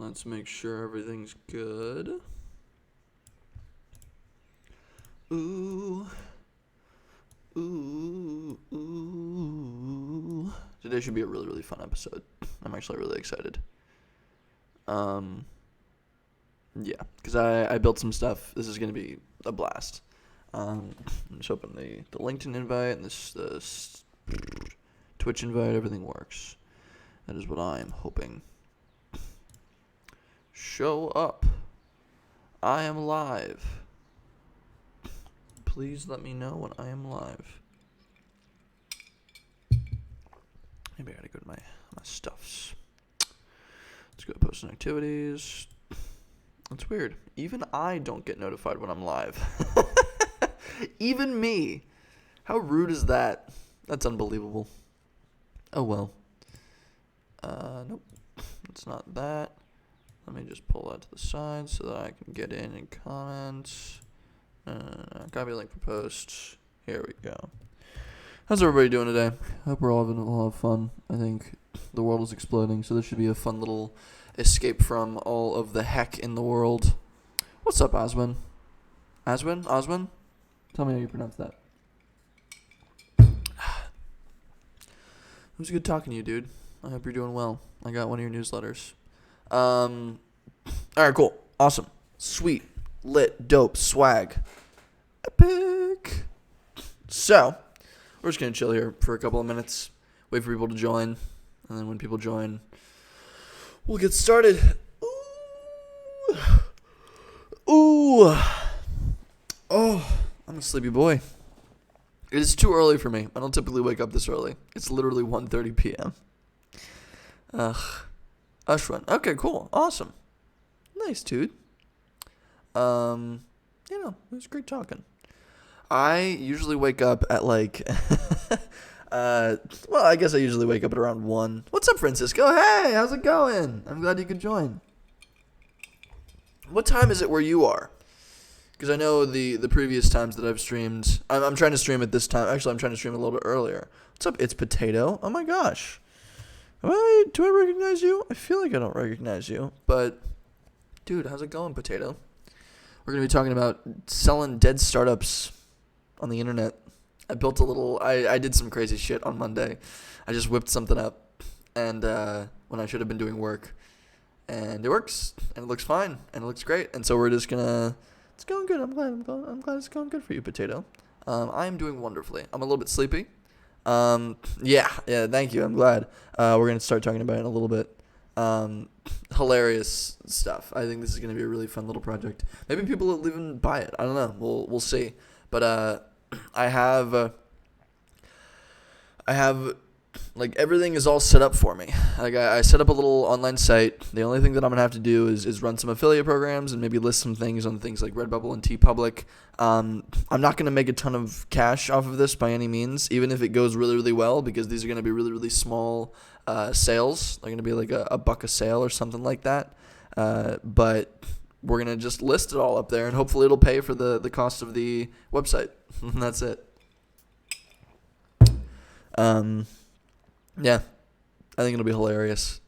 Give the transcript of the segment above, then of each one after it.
Let's make sure everything's good. Ooh. Ooh. Ooh. Today should be a really, really fun episode. I'm actually really excited. Yeah, because I built some stuff. This is going to be a blast. I'm just hoping the LinkedIn invite and this Twitch invite, everything works. That is what I am hoping. Show up. I am live. Please let me know when I am live. Maybe I gotta go to my stuffs. Let's go to post and activities. That's weird. Even I don't get notified when I'm live. Even me. How rude is that? That's unbelievable. Oh well. Nope. It's not that. Let me just pull that to the side so that I can get in and comment. Copy link for post. Here we go. How's everybody doing today? Hope we're all having a lot of fun. I think the world is exploding, so this should be a fun little escape from all of the heck in the world. What's up, Oswin? Oswin? Tell me how you pronounce that. It was good talking to you, dude. I hope you're doing well. I got one of your newsletters. Alright, cool. Awesome. Sweet. Lit. Dope. Swag. Epic. So, we're just going to chill here for a couple of minutes. Wait for people to join. And then when people join, we'll get started. Ooh. Oh, I'm a sleepy boy. It is too early for me. I don't typically wake up this early. It's literally 1:30 p.m. Ashwin. Okay, cool. Awesome. Nice, dude. It was great talking. I usually wake up at like, I guess I usually wake up at around 1. What's up, Francisco? Hey, how's it going? I'm glad you could join. What time is it where you are? Because I know the previous times that I've streamed, I'm trying to stream at this time. Actually, I'm trying to stream a little bit earlier. What's up? It's Potato. Oh my gosh. Do I recognize you? I feel like I don't recognize you. But, dude, how's it going, Potato? We're going to be talking about selling dead startups on the internet. I built a little, I did some crazy shit on Monday. I just whipped something up and when I should have been doing work. And it works, and it looks fine, and it looks great. And so we're just going to, it's going good. I'm glad it's going good for you, Potato. I am doing wonderfully. I'm a little bit sleepy. Yeah, thank you. I'm glad. We're going to start talking about it in a little bit. Hilarious stuff. I think this is going to be a really fun little project. Maybe people will even buy it. I don't know. We'll see. But I have like everything is all set up for me. Like I set up a little online site. The only thing that I'm gonna have to do is run some affiliate programs and maybe list some things on things like Redbubble and TeePublic. I'm not gonna make a ton of cash off of this by any means, even if it goes really, really well, because these are gonna be really, really small sales. They're gonna be like a buck a sale or something like that. But we're gonna just list it all up there, and hopefully it'll pay for the cost of the website. And that's it. Yeah, I think it'll be hilarious.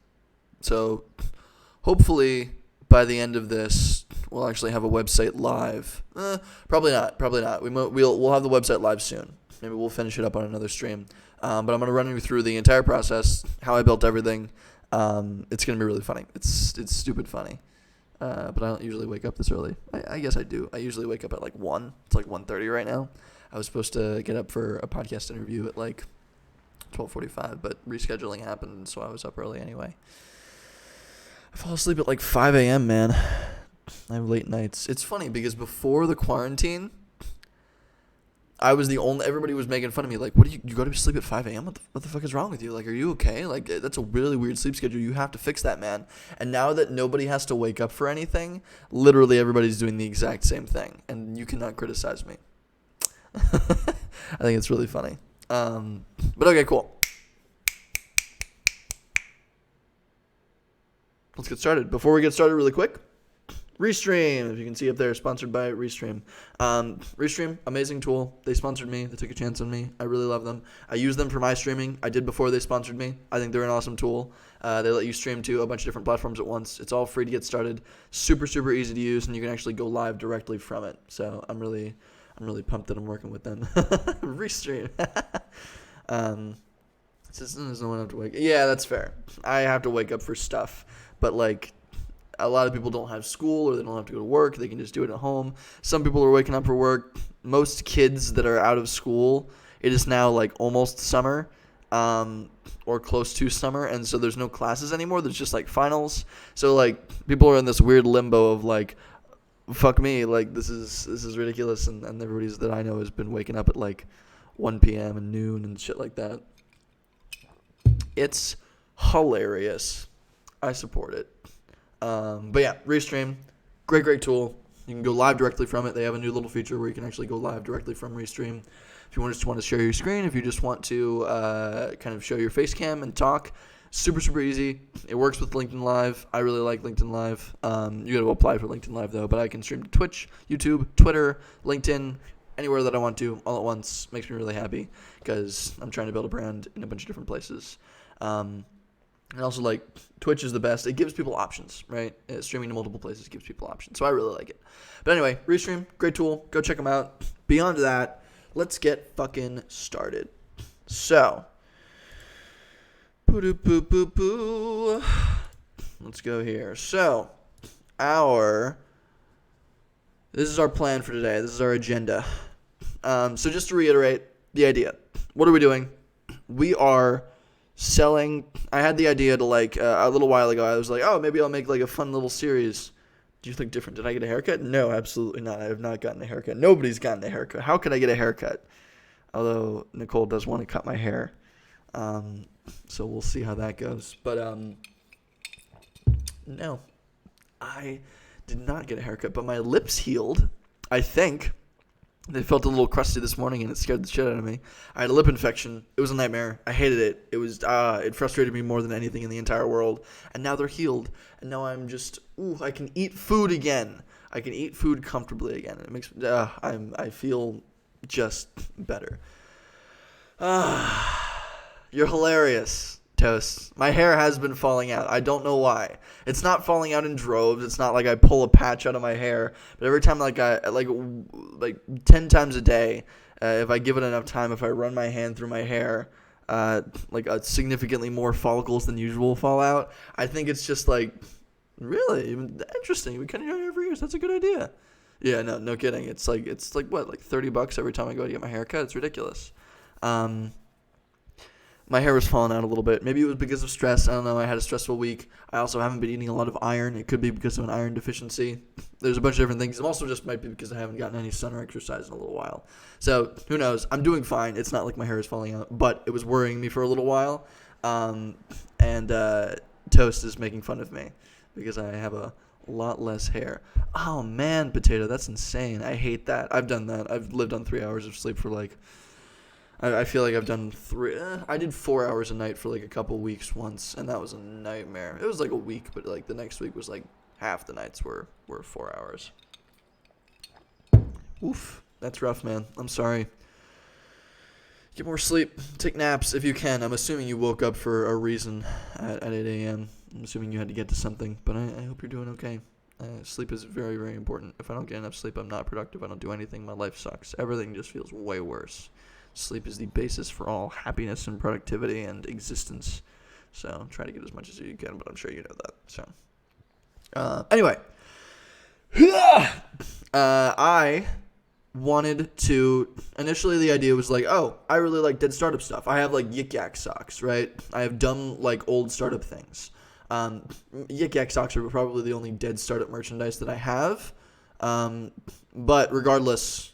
So, hopefully, by the end of this, we'll actually have a website live. Probably not. We'll have the website live soon. Maybe we'll finish it up on another stream. But I'm gonna run you through the entire process, how I built everything. It's gonna be really funny. It's stupid funny. But I don't usually wake up this early. I guess I do. I usually wake up at like 1. It's like 1:30 right now. I was supposed to get up for a podcast interview at like 12:45, but rescheduling happened, so I was up early anyway. I fall asleep at like 5 a.m., man. I have late nights. It's funny because before the quarantine, I was the only, everybody was making fun of me, like, what do you go to sleep at 5 a.m.? What the fuck is wrong with you? Like, are you okay? Like, that's a really weird sleep schedule. You have to fix that, man. And now that nobody has to wake up for anything, literally everybody's doing the exact same thing, and you cannot criticize me. I think it's really funny. But okay, cool. Let's get started. Before we get started really quick, Restream, if you can see up there, sponsored by Restream. Restream, amazing tool. They sponsored me. They took a chance on me. I really love them. I use them for my streaming. I did before they sponsored me. I think they're an awesome tool. They let you stream to a bunch of different platforms at once. It's all free to get started. Super, super easy to use, and you can actually go live directly from it. So I'm really pumped that I'm working with them. Restream. There's no one have to wake. Yeah, that's fair. I have to wake up for stuff, but like, a lot of people don't have school or they don't have to go to work. They can just do it at home. Some people are waking up for work. Most kids that are out of school, it is now like almost summer, or close to summer, and so there's no classes anymore. There's just like finals. So like people are in this weird limbo of like, fuck me, like this is ridiculous, and everybody that I know has been waking up at like 1 p.m. and noon and shit like that. It's hilarious. I support it. But yeah, Restream, great tool. You can go live directly from it. They have a new little feature where you can actually go live directly from Restream. If you just want to share your screen, if you just want to kind of show your face cam and talk, super easy. It works with LinkedIn Live. I really like LinkedIn Live. You got to apply for LinkedIn Live though, but I can stream to Twitch, YouTube, Twitter, LinkedIn, anywhere that I want to all at once. Makes me really happy because I'm trying to build a brand in a bunch of different places. And also, like, Twitch is the best. It gives people options, right? Streaming to multiple places gives people options. So I really like it. But anyway, Restream, great tool. Go check them out. Beyond that, let's get fucking started. So, let's go here. So, this is our plan for today. This is our agenda. So just to reiterate the idea. What are we doing? We are selling. I had the idea to like a little while ago. I was like, oh, maybe I'll make like a fun little series. Do you think different? Did I get a haircut? No, absolutely not. I have not gotten a haircut. Nobody's gotten a haircut. How could I get a haircut? Although Nicole does want to cut my hair, so we'll see how that goes. But no, I did not get a haircut. But my lips healed, I think. They felt a little crusty this morning, and it scared the shit out of me. I had a lip infection. It was a nightmare. I hated it. It frustrated me more than anything in the entire world. And now they're healed. And now I'm just, I can eat food again. I can eat food comfortably again. It makes, I feel just better. You're hilarious, Toast. My hair has been falling out. I don't know why. It's not falling out in droves. It's not like I pull a patch out of my hair. But every time, like 10 times a day, if I give it enough time, if I run my hand through my hair, significantly more follicles than usual fall out. I think it's just like, really interesting. We cut your hair for years. That's a good idea. Yeah, no kidding. It's like what, like $30 every time I go to get my hair cut. It's ridiculous. My hair was falling out a little bit. Maybe it was because of stress. I don't know. I had a stressful week. I also haven't been eating a lot of iron. It could be because of an iron deficiency. There's a bunch of different things. It also just might be because I haven't gotten any sun or exercise in a little while. So who knows? I'm doing fine. It's not like my hair is falling out, but it was worrying me for a little while. And Toast is making fun of me because I have a lot less hair. Oh man, Potato, that's insane. I hate that. I've done that. I've lived on 3 hours of sleep for like, I feel like I've done I did 4 hours a night for like a couple weeks once, and that was a nightmare. It was like a week, but like the next week was like half the nights were 4 hours. Oof, that's rough, man. I'm sorry. Get more sleep. Take naps if you can. I'm assuming you woke up for a reason at 8 a.m. I'm assuming you had to get to something, but I hope you're doing okay. Sleep is very, very important. If I don't get enough sleep, I'm not productive. I don't do anything. My life sucks. Everything just feels way worse. Sleep is the basis for all happiness and productivity and existence. So try to get as much as you can, but I'm sure you know that. So anyway, I wanted to, initially the idea was like, oh, I really like dead startup stuff. I have like Yik Yak socks, right? I have dumb like old startup things. Yik Yak socks are probably the only dead startup merchandise that I have. But regardless,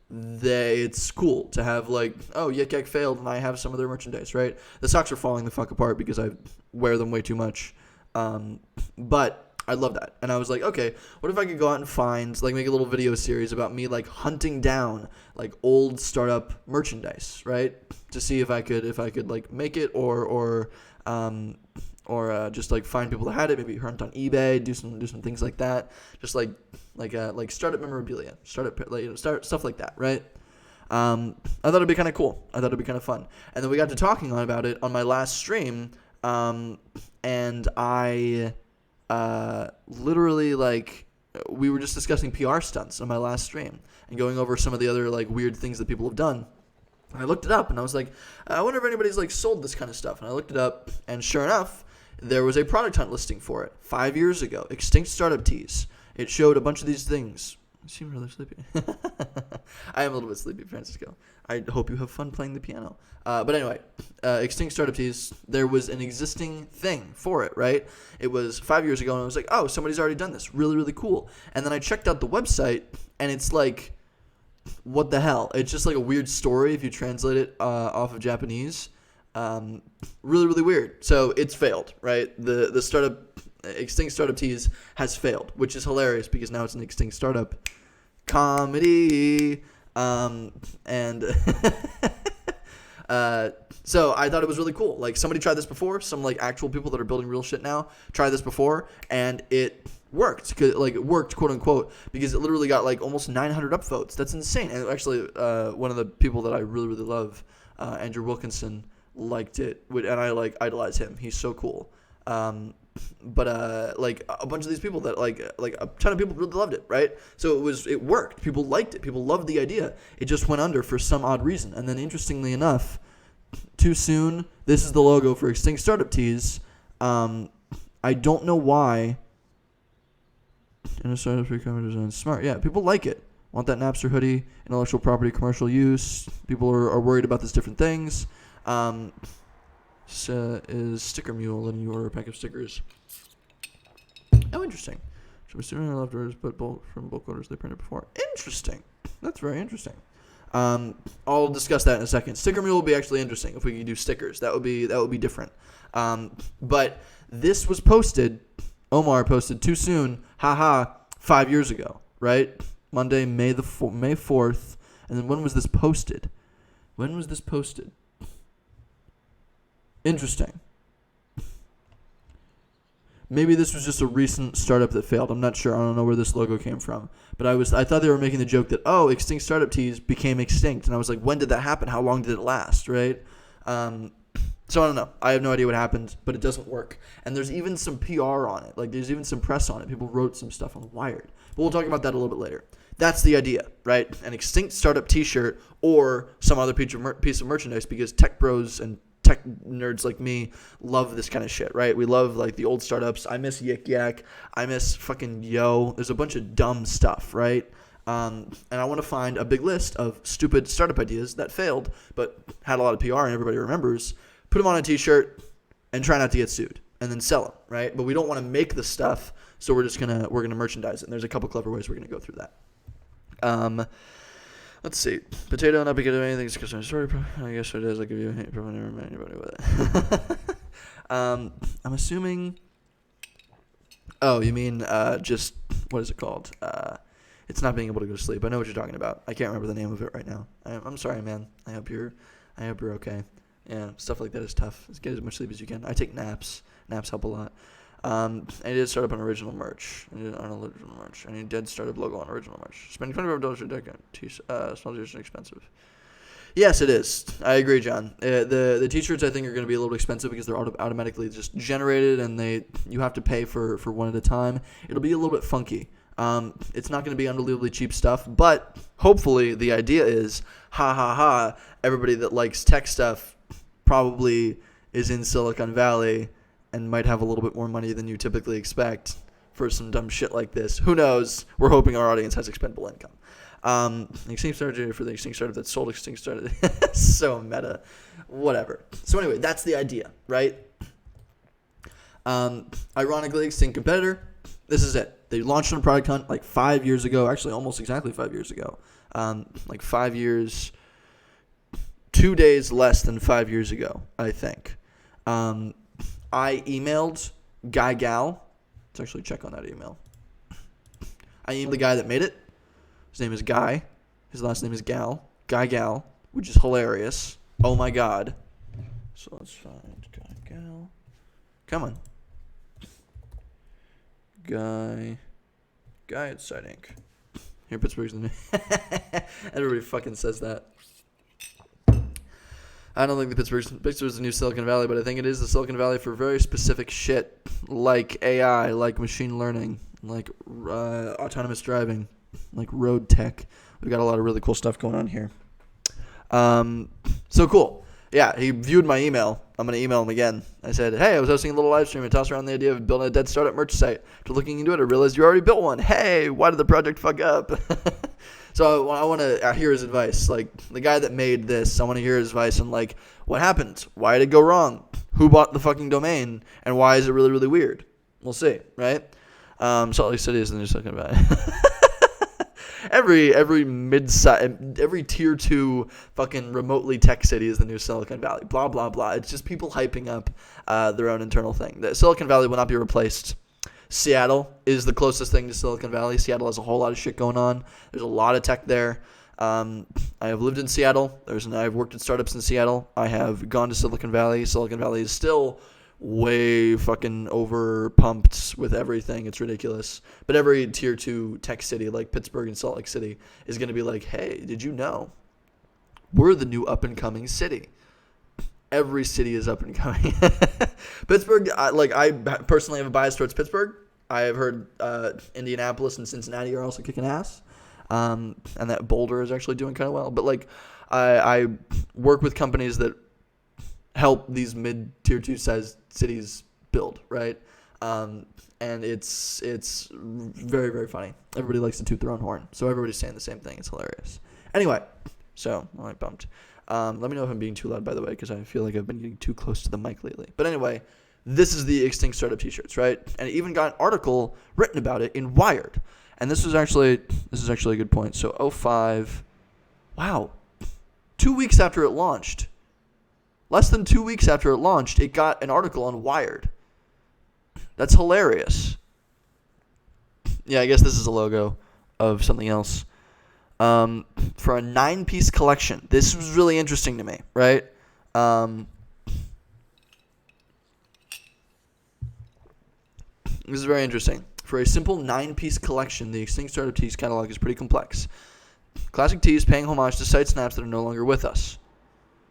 it's cool to have like, oh, Yik Yak failed and I have some of their merchandise, right? The socks are falling the fuck apart because I wear them way too much. But I love that. And I was like, okay, what if I could go out and find, like, make a little video series about me, like, hunting down, like, old startup merchandise, right? To see if I could like, make it or or just like find people that had it. Maybe hunt on eBay, do some things like that. Just like startup memorabilia, start stuff like that, right? I thought it'd be kind of cool. I thought it'd be kind of fun. And then we got to talking about it on my last stream, and I literally we were just discussing PR stunts on my last stream and going over some of the other like weird things that people have done. And I looked it up and I was like, I wonder if anybody's like sold this kind of stuff. And I looked it up, and sure enough, there was a product hunt listing for it 5 years ago. Extinct Startup Tees. It showed a bunch of these things. You seem rather sleepy. I am a little bit sleepy, Francisco. I hope you have fun playing the piano. But anyway, Extinct Startup Tees, there was an existing thing for it, right? It was 5 years ago, and I was like, oh, somebody's already done this. Really, really cool. And then I checked out the website, and it's like, what the hell? It's just like a weird story if you translate it off of Japanese. Really, really weird. So it's failed, right? The startup, Extinct Startup Tees, has failed, which is hilarious because now it's an extinct startup comedy. So I thought it was really cool. Like, somebody tried this before. Some like actual people that are building real shit now tried this before, and it worked. Like, it worked, quote unquote, because it literally got like almost 900 upvotes. That's insane. And actually, one of the people that I really, really love, Andrew Wilkinson, liked it, and I like idolize him. He's so cool. But like a bunch of these people that like a ton of people really loved it, right? So it worked. People liked it. People loved the idea. It just went under for some odd reason. And then interestingly enough, too soon, this is the logo for Extinct Startup Tees. I don't know why. And a startup free cover design, smart. Yeah, people like it. Want that Napster hoodie, intellectual property, commercial use. People are worried about these different things. Is Sticker Mule letting you order a pack of stickers? Oh, interesting. Should be student leftovers, but from bulk orders they printed before. Interesting. That's very interesting. I'll discuss that in a second. Sticker Mule will be actually interesting if we could do stickers. That would be different. But this was posted. Omar posted too soon. 5 years ago, right? Monday, May 4th. And then when was this posted? Interesting. Maybe this was just a recent startup that failed. I'm not sure. I don't know where this logo came from. But I thought they were making the joke that, oh, Extinct Startup Tees became extinct. And I was like, when did that happen? How long did it last, right? So I don't know. I have no idea what happened, but it doesn't work. And there's even some PR on it. Like, there's even some press on it. People wrote some stuff on Wired. But we'll talk about that a little bit later. That's the idea, right? An Extinct Startup T-shirt or some other piece of merchandise, because tech bros and tech nerds like me love this kind of shit, right? We love like the old startups. I miss Yik Yak. I miss fucking Yo. There's a bunch of dumb stuff, right? And I want to find a big list of stupid startup ideas that failed but had a lot of PR and everybody remembers. Put them on a t-shirt and try not to get sued, and then sell them, right? But we don't want to make the stuff, so we're gonna merchandise it. And there's a couple clever ways we're gonna go through that. Let's see. Potato not because of anything. It's a story. I guess it is. I'll give you a hint. Probably never met anybody with it. I'm assuming. Oh, you mean just what is it called? It's not being able to go to sleep. I know what you're talking about. I can't remember the name of it right now. I'm sorry, man. I hope you're okay. Yeah, stuff like that is tough. Just get as much sleep as you can. I take naps. Naps help a lot. I did start up on original merch. I need dead startup logo on original merch. Spending $25 a decade. Small t-shirts are expensive. Yes, it is. I agree, John. The t-shirts I think are going to be a little expensive because they're automatically just generated, and you have to pay for one at a time. It'll be a little bit funky. It's not going to be unbelievably cheap stuff, but hopefully the idea is, everybody that likes tech stuff probably is in Silicon Valley and might have a little bit more money than you typically expect for some dumb shit like this. Who knows? We're hoping our audience has expendable income. Extinct Startup for the Extinct Startup that sold Extinct Startup. So meta. Whatever. So anyway, that's the idea, right? Ironically, Extinct competitor. This is it. They launched on Product Hunt like 5 years ago. Actually, almost exactly 5 years ago. Like 5 years, 2 days less than 5 years ago, I think. I emailed Guy Gal. Let's actually check on that email. I emailed the guy that made it. His name is Guy. His last name is Gal. Guy Gal, which is hilarious. Oh my God. So let's find Guy Gal. Come on. Guy at Site Inc. Here, Pittsburgh's the new. Everybody fucking says that. I don't think Pittsburgh's the new Silicon Valley, but I think it is the Silicon Valley for very specific shit, like AI, like machine learning, like autonomous driving, like road tech. We've got a lot of really cool stuff going on here. So cool. Yeah, he viewed my email. I'm going to email him again. I said, hey, I was hosting a little live stream and tossed around the idea of building a dead startup merch site. After looking into it, I realized you already built one. Hey, why did the project fuck up? So I want to hear his advice. Like, the guy that made this, I want to hear his advice on, like, what happened? Why did it go wrong? Who bought the fucking domain? And why is it really, really weird? We'll see, right? Salt Lake City is the new Silicon Valley. Every mid-size, every tier 2 fucking remotely tech city is the new Silicon Valley. Blah, blah, blah. It's just people hyping up their own internal thing. The Silicon Valley will not be replaced. Seattle is the closest thing to Silicon Valley. Seattle has a whole lot of shit going on. There's a lot of tech there. I have lived in Seattle. I've worked at startups in Seattle. I have gone to Silicon Valley. Silicon Valley is still way fucking over pumped with everything. It's ridiculous. But every tier 2 tech city like Pittsburgh and Salt Lake City is going to be like, hey, did you know we're the new up and coming city? Every city is up and coming. Pittsburgh, I personally have a bias towards Pittsburgh. I have heard Indianapolis and Cincinnati are also kicking ass, and that Boulder is actually doing kind of well. But like, I work with companies that help these mid-tier 2 size cities build, right? And it's very, very funny. Everybody likes to toot their own horn, so everybody's saying the same thing. It's hilarious. Anyway, so I'm like bumped. Let me know if I'm being too loud, by the way, because I feel like I've been getting too close to the mic lately. But anyway, this is the Extinct Startup t-shirts, right? And it even got an article written about it in Wired. And this is actually a good point. So 05, wow, 2 weeks after it launched, less than 2 weeks after it launched, it got an article on Wired. That's hilarious. Yeah, I guess this is a logo of something else. For a 9-piece collection. This was really interesting to me, right? This is very interesting. For a simple 9-piece collection, the Extinct Startup Tees catalog is pretty complex. Classic tees paying homage to site snaps that are no longer with us.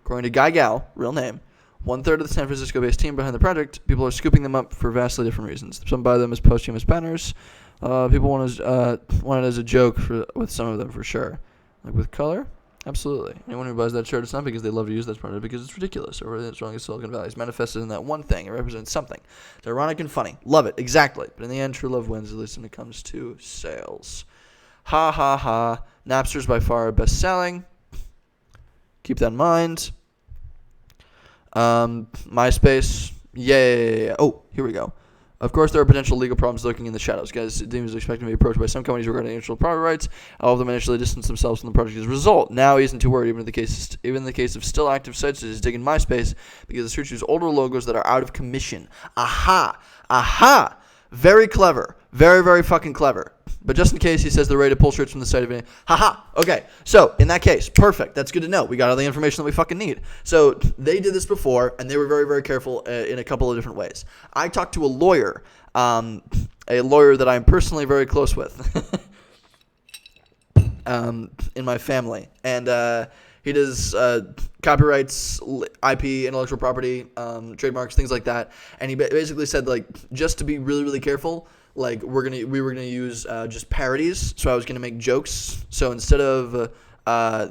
According to Guy Gao, real name, 1/3 of the San Francisco-based team behind the project, people are scooping them up for vastly different reasons. Some buy them as posthumous banners. People want it as a joke with some of them for sure. Like with color? Absolutely. Anyone who buys that shirt, it's not because they love to use that product, because it's ridiculous or it's wrong as Silicon Valley. It's manifested in that one thing. It represents something. It's ironic and funny. Love it. Exactly. But in the end, true love wins, at least when it comes to sales. Ha ha ha. Napster's by far best-selling. Keep that in mind. MySpace. Yeah. Oh, here we go. Of course, there are potential legal problems lurking in the shadows. Guys, the team is expected to be approached by some companies regarding intellectual property rights. All of them initially distanced themselves from the project as a result. Now he isn't too worried, even in the case of still active sites such as digging MySpace, because the search uses older logos that are out of commission. Aha! Very clever. Very, very fucking clever. But just in case, he says they're ready to pull shirts from the site of any. Haha. Okay. So in that case, perfect. That's good to know. We got all the information that we fucking need. So they did this before, and they were very, very careful in a couple of different ways. I talked to a lawyer that I'm personally very close with in my family, and he does copyrights, IP, intellectual property, trademarks, things like that. And he basically said, like, just to be really, really careful. Like we were gonna use just parodies, so I was gonna make jokes. So instead of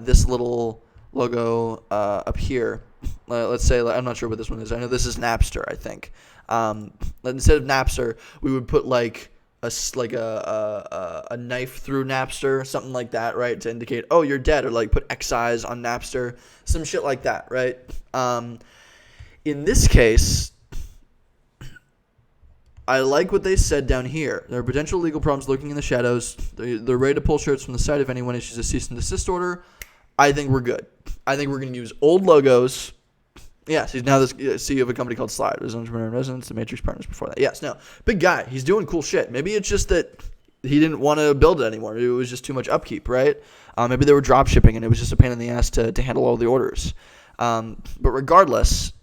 this little logo up here, let's say I'm not sure what this one is. I know this is Napster, I think. Instead of Napster, we would put like a knife through Napster, something like that, right, to indicate you're dead, or like put excise on Napster, some shit like that, right? In this case, I like what they said down here. There are potential legal problems lurking in the shadows. They're ready to pull shirts from the site if anyone issues a cease and desist order. I think we're good. I think we're going to use old logos. Yes, he's now the CEO of a company called Slide. His entrepreneur in residence, the Matrix Partners before that. Yes, no. Big guy. He's doing cool shit. Maybe it's just that he didn't want to build it anymore. Maybe it was just too much upkeep, right? Maybe they were drop shipping and it was just a pain in the ass to handle all the orders. But regardless,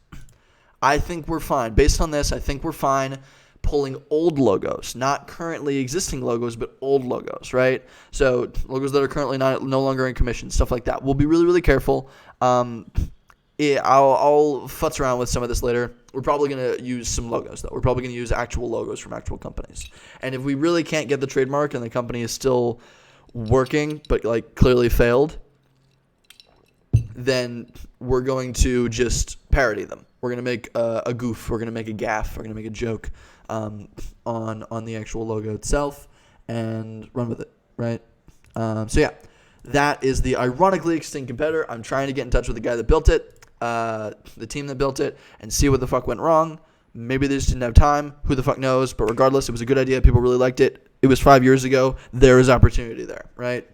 I think we're fine. Based on this, I think we're fine pulling old logos, not currently existing logos, but old logos, right? So logos that are currently no longer in commission, stuff like that. We'll be really, really careful. I'll futz around with some of this later. We're probably going to use some logos, though. We're probably going to use actual logos from actual companies. And if we really can't get the trademark and the company is still working, but like clearly failed, then we're going to just parody them. We're going to make a goof. We're going to make a gaffe. We're going to make a joke on the actual logo itself and run with it, right? So yeah, that is the ironically extinct competitor. I'm trying to get in touch with the guy that built it, the team that built it, and see what the fuck went wrong. Maybe they just didn't have time. Who the fuck knows? But regardless, it was a good idea. People really liked it. It was 5 years ago. There is opportunity there, right?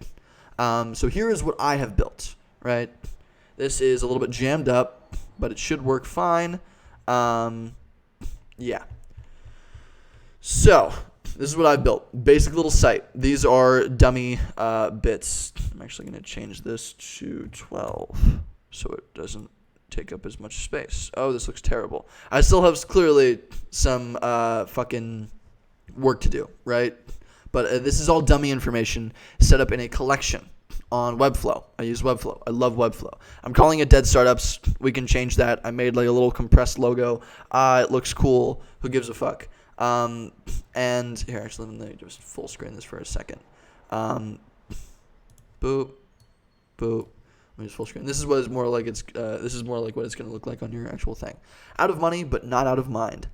So here is what I have built, right? This is a little bit jammed up, but it should work fine. Yeah. So this is what I built. Basic little site. These are dummy bits. I'm actually going to change this to 12 so it doesn't take up as much space. Oh, this looks terrible. I still have clearly some fucking work to do, right? But this is all dummy information set up in a collection on Webflow. I use Webflow. I love Webflow. I'm calling it Dead Startups. We can change that. I made like a little compressed logo. It looks cool. Who gives a fuck? And here, actually, let me just full screen this for a second. Boop. Boop. Let me just full screen. This is what it's more like. This is more like what it's going to look like on your actual thing. Out of money, but not out of mind.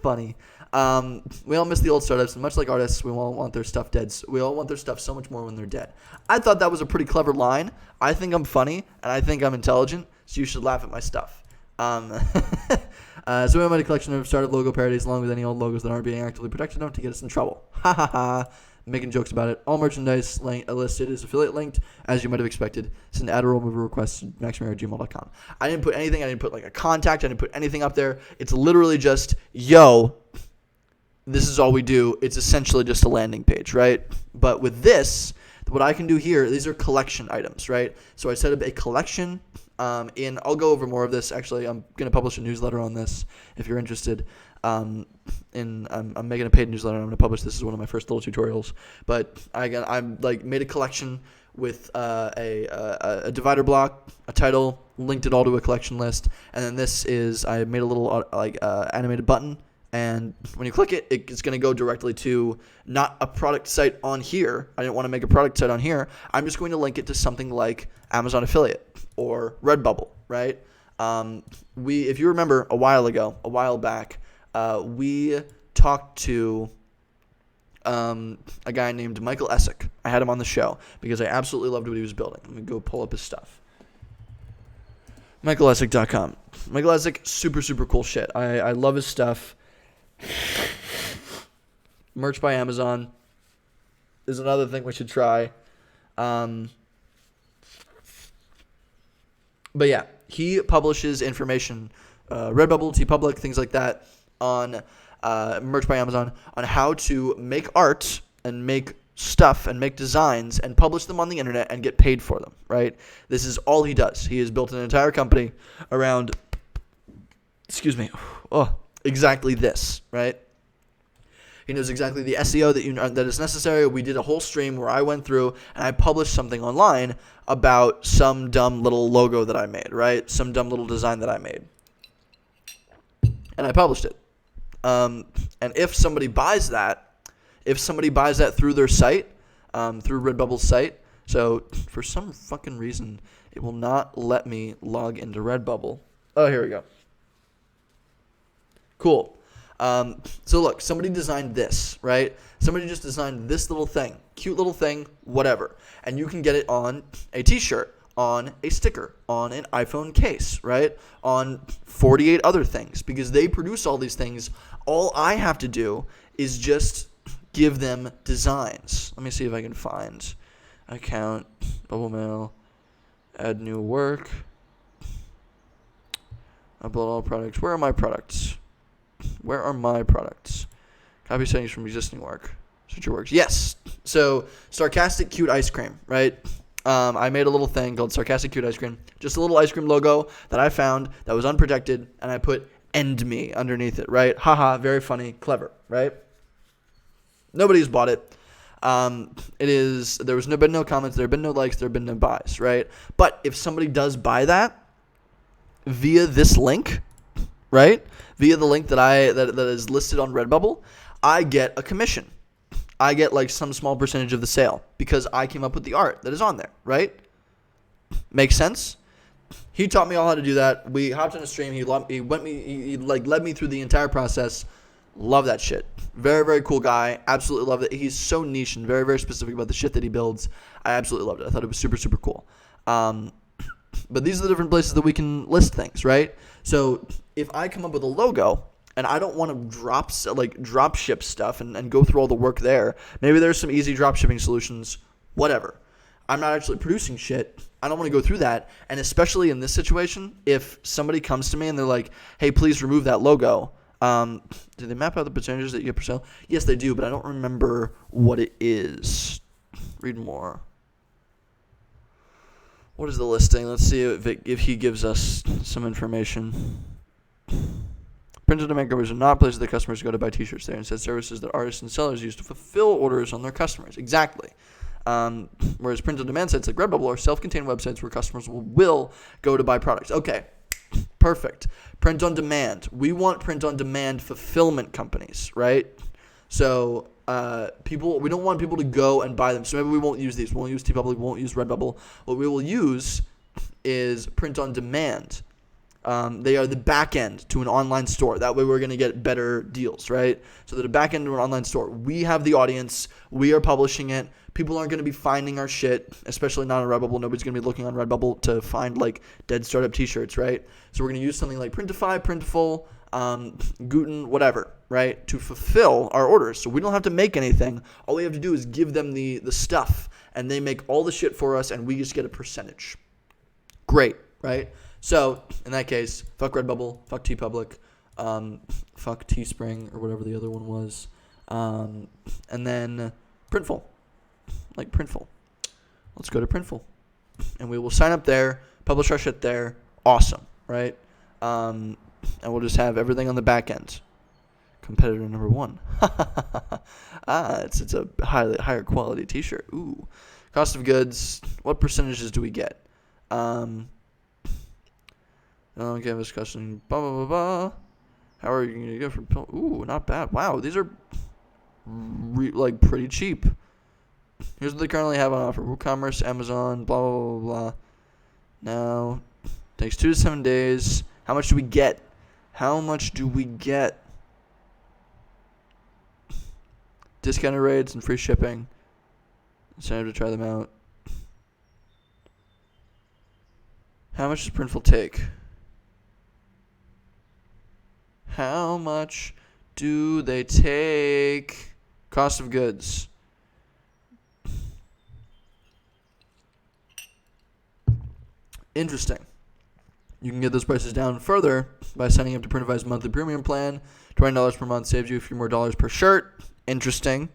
Funny. We all miss the old startups, and much like artists, we all want their stuff dead. We all want their stuff so much more when they're dead. I thought that was a pretty clever line. I think I'm funny, and I think I'm intelligent, so you should laugh at my stuff. So we made a collection of startup logo parodies along with any old logos that aren't being actively protected enough to get us in trouble. Ha ha ha. Making jokes about it. All merchandise listed is affiliate linked, as you might have expected. Send ad or removal requests to maximary@gmail.com. I didn't put anything. I didn't put like a contact. I didn't put anything up there. It's literally just, yo, this is all we do. It's essentially just a landing page, right? But with this, what I can do here, these are collection items, right? So I set up a collection I'll go over more of this. Actually, I'm going to publish a newsletter on this if you're interested. I'm making a paid newsletter. I'm going to publish this as one of my first little tutorials. But I'm like made a collection with a divider block, a title, linked it all to a collection list, and then this is I made a little animated button. And when you click it, it's going to go directly to not a product site on here. I didn't want to make a product site on here. I'm just going to link it to something like Amazon Affiliate or Redbubble, right? If you remember a while back, we talked to a guy named Michael Essick. I had him on the show because I absolutely loved what he was building. Let me go pull up his stuff. MichaelEssick.com. Michael Essick, super, super cool shit. I love his stuff. Merch by Amazon is another thing we should try. But yeah, he publishes information, Redbubble, TeePublic, things like that, on Merch by Amazon, on how to make art and make stuff and make designs and publish them on the internet and get paid for them, right? This is all he does. He has built an entire company around, exactly this, right? He knows exactly the SEO that is necessary. We did a whole stream where I went through and I published something online about some dumb little logo that I made, right? Some dumb little design that I made. And I published it. And if somebody buys that through their site, through Redbubble's site, so for some fucking reason, it will not let me log into Redbubble. Oh, here we go. Cool. So look, somebody designed this, right? Somebody just designed this little thing, cute little thing, whatever. And you can get it on a t-shirt, on a sticker, on an iPhone case, right? On 48 other things, because they produce all these things. All I have to do is just give them designs. Let me see if I can find account, Bubble Mail, add new work, upload all products. Where are my products? Copy settings from existing work. Switch your works. Yes. So sarcastic, cute ice cream, right? I made a little thing called Sarcastic Cute Ice Cream. Just a little ice cream logo that I found that was unprotected, and I put "End Me" underneath it, right? Haha, very funny, clever, right? Nobody's bought it. There was been no comments, there have been no likes, there have been no buys, right? But if somebody does buy that via this link, right? Via the link that is listed on Redbubble, I get a commission. I get like some small percentage of the sale because I came up with the art that is on there, right? Makes sense? He taught me all how to do that. We hopped on a stream. He led me through the entire process. Love that shit. Very, very cool guy. Absolutely love it. He's so niche and very, very specific about the shit that he builds. I absolutely loved it. I thought it was super, super cool. But these are the different places that we can list things, right? So if I come up with a logo and I don't want to drop ship stuff and go through all the work there, maybe there's some easy drop shipping solutions, whatever. I'm not actually producing shit. I don't want to go through that. And especially in this situation, if somebody comes to me and they're like, hey, please remove that logo. Do they map out the percentages that you get per sale? Yes, they do, but I don't remember what it is. Read more. What is the listing? Let's see if he gives us some information. Print-on-demand companies are not places that customers go to buy t-shirts. They're instead services that artists and sellers use to fulfill orders on their customers. Exactly. Whereas print-on-demand sites like Redbubble are self-contained websites where customers will go to buy products. Okay, perfect. Print-on-demand. We want print-on-demand fulfillment companies, right? So we don't want people to go and buy them. So maybe we won't use these. We won't use TeePublic. We won't use Redbubble. What we will use is print-on-demand. They are the back end to an online store. That way we're going to get better deals, right? So they're the back end to an online store. We have the audience. We are publishing it. People aren't going to be finding our shit, especially not on Redbubble. Nobody's going to be looking on Redbubble to find like dead startup t-shirts, right? So we're going to use something like Printify, Printful, Guten, whatever, right, to fulfill our orders. So we don't have to make anything. All we have to do is give them the stuff, and they make all the shit for us, and we just get a percentage. Great, right? So, in that case, fuck Redbubble, fuck TeePublic, fuck Teespring, or whatever the other one was, and then Printful, like Printful. Let's go to Printful, and we will sign up there, publish our shit there, awesome, right? And we'll just have everything on the back end. Competitor number one. It's a higher quality t-shirt. Ooh. Cost of goods, what percentages do we get? Canvas custom, blah, blah, blah, blah. How are you going to go from... Ooh, not bad. Wow, these are, pretty cheap. Here's what they currently have on offer. WooCommerce, Amazon, blah, blah, blah, blah. Now, takes 2 to 7 days. How much do we get? Discounted rates and free shipping. Incentive to try them out. How much does Printful take? How much do they take? Cost of goods. Interesting. You can get those prices down further by signing up to Printify's monthly premium plan. $20 per month saves you a few more dollars per shirt. Interesting.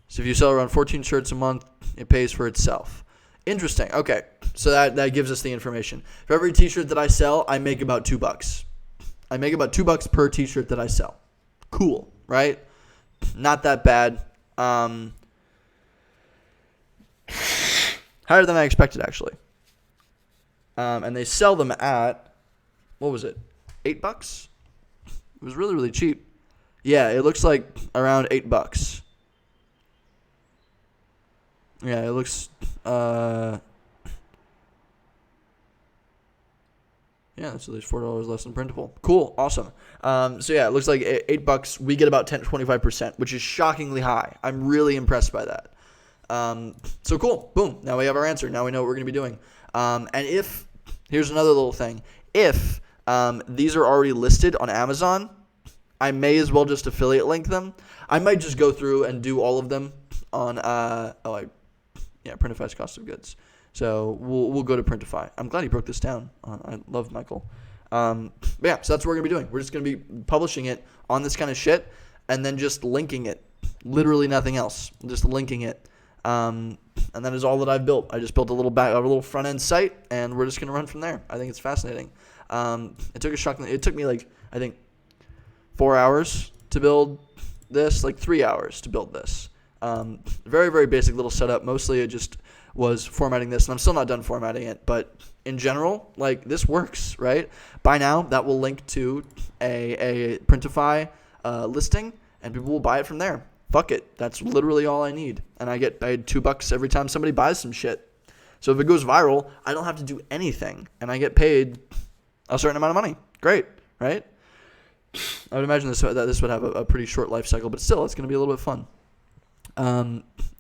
So if you sell around 14 shirts a month, it pays for itself. Interesting. Okay. So that gives us the information. For every t-shirt that I sell, I make about $2. I make about $2 per t-shirt that I sell. Cool, right? Not that bad. Higher than I expected, actually. And they sell them at, what was it? $8? It was really, really cheap. Yeah, it looks like around $8. Yeah, it looks, yeah, so there's $4 less than Printful. Cool, awesome. So yeah, it looks like $8. We get about 10 to 25%, which is shockingly high. I'm really impressed by that. So cool, boom. Now we have our answer. Now we know what we're going to be doing. And here's another little thing. If these are already listed on Amazon, I may as well just affiliate link them. I might just go through and do all of them on, Printify's cost of goods. So we'll go to Printify. I'm glad he broke this down. I love Michael. But yeah, so that's what we're going to be doing. We're just going to be publishing it on this kind of shit and then just linking it. Literally nothing else. Just linking it. And And that is all that I've built. I just built a little front end site, and we're just gonna run from there. I think it's fascinating. It took me like, I think, 4 hours to build this, like 3 hours to build this. Very, very basic little setup. Mostly it just was formatting this, and I'm still not done formatting it, but in general, like, this works, right? By now, that will link to a Printify listing, and people will buy it from there. Fuck it. That's literally all I need. And I get paid $2 every time somebody buys some shit. So if it goes viral, I don't have to do anything, and I get paid a certain amount of money. Great, right? I would imagine that this would have a pretty short life cycle, but still, it's going to be a little bit fun.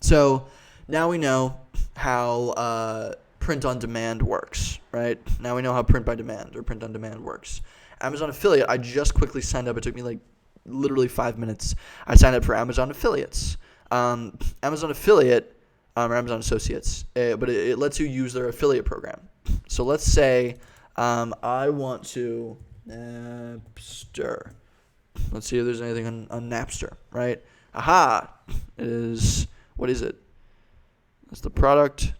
So now we know how print on demand works, right? Now we know how print by demand or print on demand works. Amazon Affiliate, I just quickly signed up. It took me like literally 5 minutes. I signed up for Amazon Affiliates. Amazon Affiliate, or Amazon Associates, but it lets you use their affiliate program. So let's say I want to Napster. Let's see if there's anything on Napster, right? Aha! What is it? That's the product.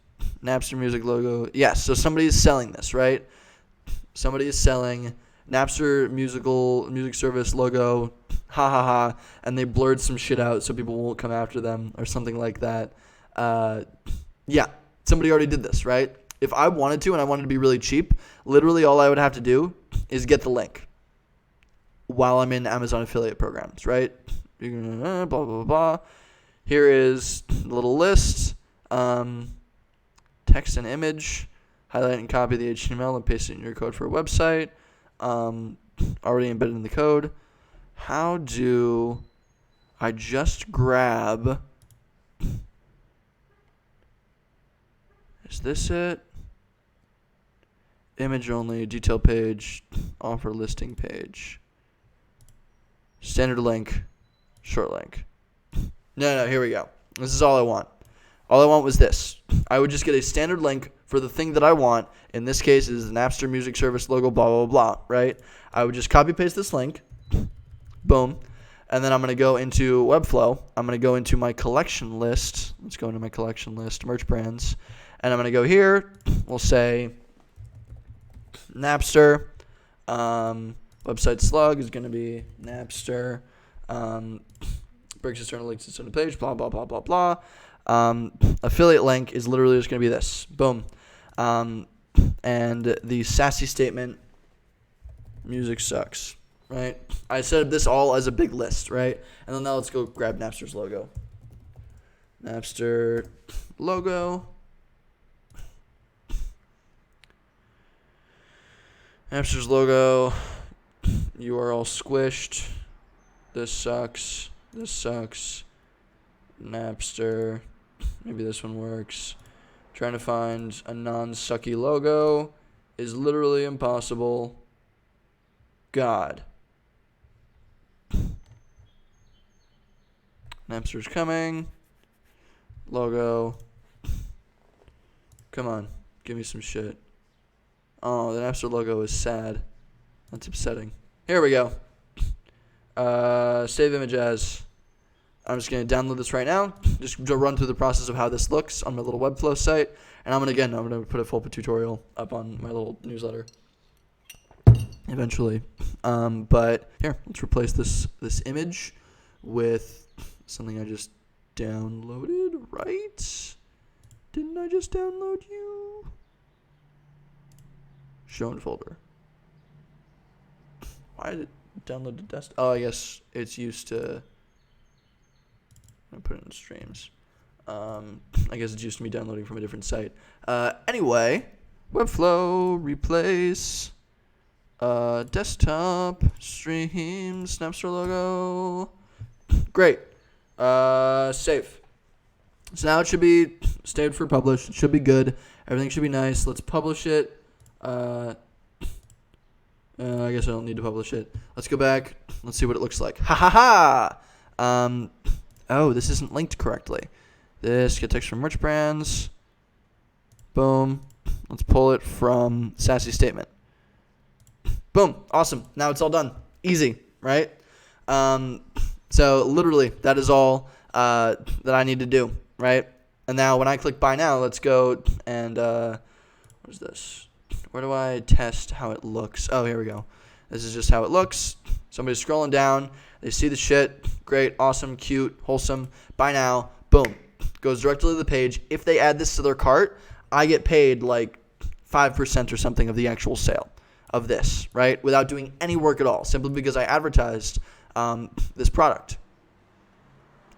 Napster Music logo. Yes, so somebody is selling this, right? Somebody is selling Napster music service logo. Ha ha ha. And they blurred some shit out so people won't come after them or something like that. Yeah, somebody already did this, right? If I wanted to and I wanted to be really cheap, literally all I would have to do is get the link while I'm in Amazon affiliate programs, right? You're gonna blah, blah, blah, blah. Here is the little list. Text and image. Highlight and copy the HTML and paste it in your code for a website. Already embedded in the code. How do I just grab... Is this it? Image only, detail page, offer listing page. Standard link, short link. No, here we go. This is all I want. All I want was this. I would just get a standard link for the thing that I want. In this case, is the Napster music service logo, blah, blah, blah, right? I would just copy paste this link. Boom. And then I'm going to go into Webflow. I'm going to go into my collection list. Let's go into my collection list, merch brands. And I'm going to go here. We'll say Napster. Website slug is going to be Napster. Breaks external links to the page, blah, blah, blah, blah, blah. Affiliate link is literally just going to be this. Boom. And the sassy statement, music sucks, right? I set up this all as a big list, right? And then now let's go grab Napster's logo. Napster logo. Napster's logo. URL squished. This sucks. This sucks. Napster. Maybe this one works. Trying to find a non-sucky logo is literally impossible. God. Napster's coming. Logo. Come on. Give me some shit. Oh, the Napster logo is sad. That's upsetting. Here we go. Save image as. I'm just going to download this right now. Just to run through the process of how this looks on my little Webflow site. And I'm going to put a full tutorial up on my little newsletter eventually. But here, let's replace this image with something I just downloaded, right? Didn't I just download you? Show in folder. Why did it download to desktop? Oh, I guess it's used to... I put it in streams. I guess it's used to me downloading from a different site. Anyway, Webflow, replace, desktop, streams, Napster logo. Great. Save. So now it should be saved for publish. It should be good. Everything should be nice. Let's publish it. I guess I don't need to publish it. Let's go back. Let's see what it looks like. Ha ha ha! Oh, this isn't linked correctly. This, get text from merch brands. Boom. Let's pull it from sassy statement. Boom. Awesome. Now it's all done. Easy, right? So literally, that is all that I need to do, right? And now when I click buy now, let's go and what is this? Where do I test how it looks? Oh, here we go. This is just how it looks. Somebody's scrolling down. They see the shit. Great, awesome, cute, wholesome. Buy now. Boom. Goes directly to the page. If they add this to their cart, I get paid like 5% or something of the actual sale of this, right? Without doing any work at all, simply because I advertised this product.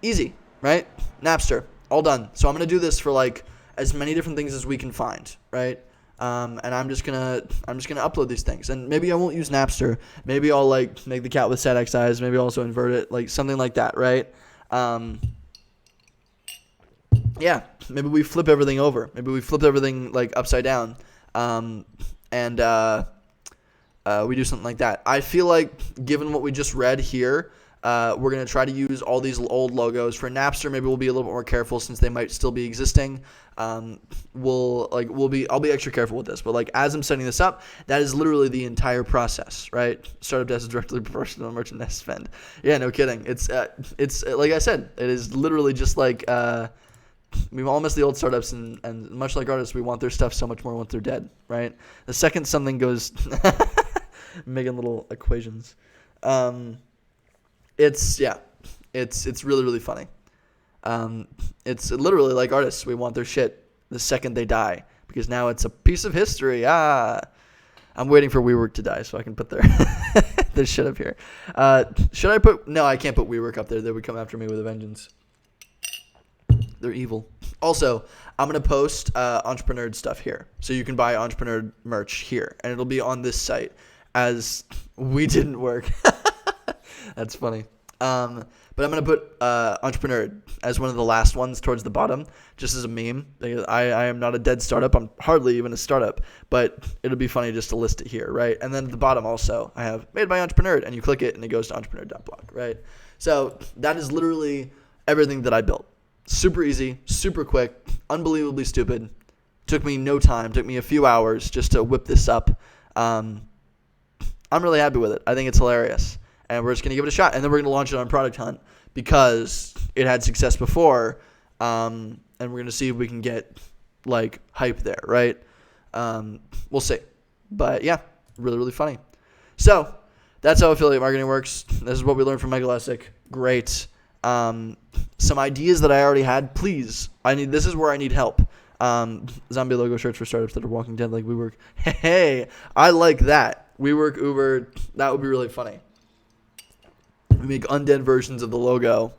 Easy, right? Napster, all done. So I'm going to do this for like as many different things as we can find, right? And I'm just gonna upload these things, and maybe I won't use Napster. Maybe I'll like make the cat with sad X eyes. Maybe I'll also invert it, like something like that, right? Yeah, maybe we flip everything over. Maybe we flip everything like upside down, and we do something like that. I feel like, given what we just read here, we're going to try to use all these old logos. For Napster, maybe we'll be a little bit more careful since they might still be existing. I'll be extra careful with this. But like as I'm setting this up, that is literally the entire process, right? Startup desk is directly proportional to merchandise spend. Yeah, no kidding. It's like I said, it is literally just like we all miss the old startups, and much like artists, we want their stuff so much more once they're dead, right? The second something goes, making little equations. It's really, really funny. It's literally like artists. We want their shit the second they die, because now it's a piece of history. I'm waiting for WeWork to die so I can put their shit up here. Should I put? No, I can't put WeWork up there. They would come after me with a vengeance. They're evil. Also, I'm going to post Entrepreneur stuff here. So you can buy Entrepreneur merch here. And it'll be on this site, as we didn't work. That's funny. But I'm going to put Entrepreneur as one of the last ones towards the bottom, just as a meme. I am not a dead startup. I'm hardly even a startup. But it'll be funny just to list it here, right? And then at the bottom also, I have made by Entrepreneur. And you click it, and it goes to entrepreneur.blog, right? So that is literally everything that I built. Super easy, super quick, unbelievably stupid. Took me no time. Took me a few hours just to whip this up. I'm really happy with it. I think it's hilarious. And we're just going to give it a shot. And then we're going to launch it on Product Hunt because it had success before. And we're going to see if we can get, like, hype there, right? We'll see. But, yeah, really, really funny. So, that's how affiliate marketing works. This is what we learned from Michael Essick. Great. Some ideas that I already had, please. This is where I need help. Zombie logo shirts for startups that are Walking Dead like WeWork. Hey, I like that. WeWork, Uber, that would be really funny. We make undead versions of the logo.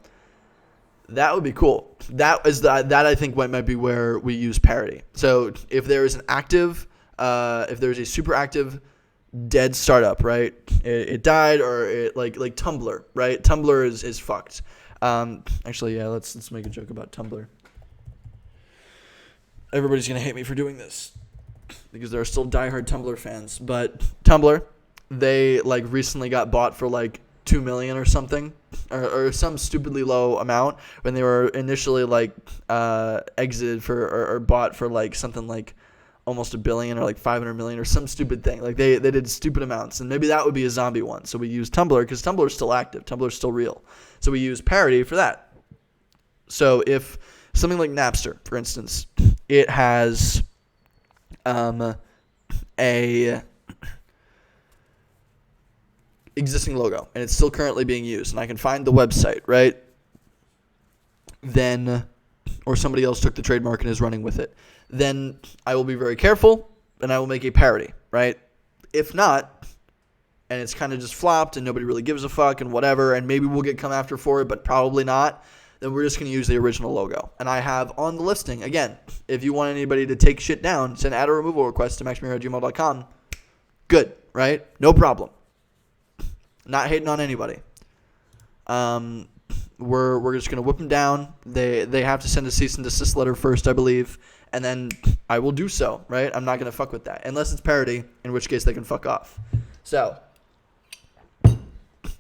That would be cool. That I think might be where we use parody. So if there is if there's a super active dead startup, right? It died, or it like Tumblr, right? Tumblr is fucked. Actually, yeah, let's make a joke about Tumblr. Everybody's gonna hate me for doing this because there are still diehard Tumblr fans. But Tumblr, they like recently got bought for like $2 million or something, or some stupidly low amount when they were initially like exited for or bought for like something like almost $1 billion or like 500 million or some stupid thing. Like they did stupid amounts, and maybe that would be a zombie one. So we use Tumblr because Tumblr is still active. Tumblr is still real. So we use parody for that. So if something like Napster, for instance, it has a existing logo and it's still currently being used, and I can find the website, right? Then, or somebody else took the trademark and is running with it, then I will be very careful and I will make a parody, right? If not, and it's kind of just flopped and nobody really gives a fuck and whatever, and maybe we'll get come after for it, but probably not, then we're just going to use the original logo. And I have on the listing, again, if you want anybody to take shit down, send add a removal request to maxmiro@gmail.com. Good, right? No problem. Not hating on anybody. We're just going to whip them down. They have to send a cease and desist letter first, I believe, and then I will do so, right? I'm not going to fuck with that, unless it's parody, in which case they can fuck off. So,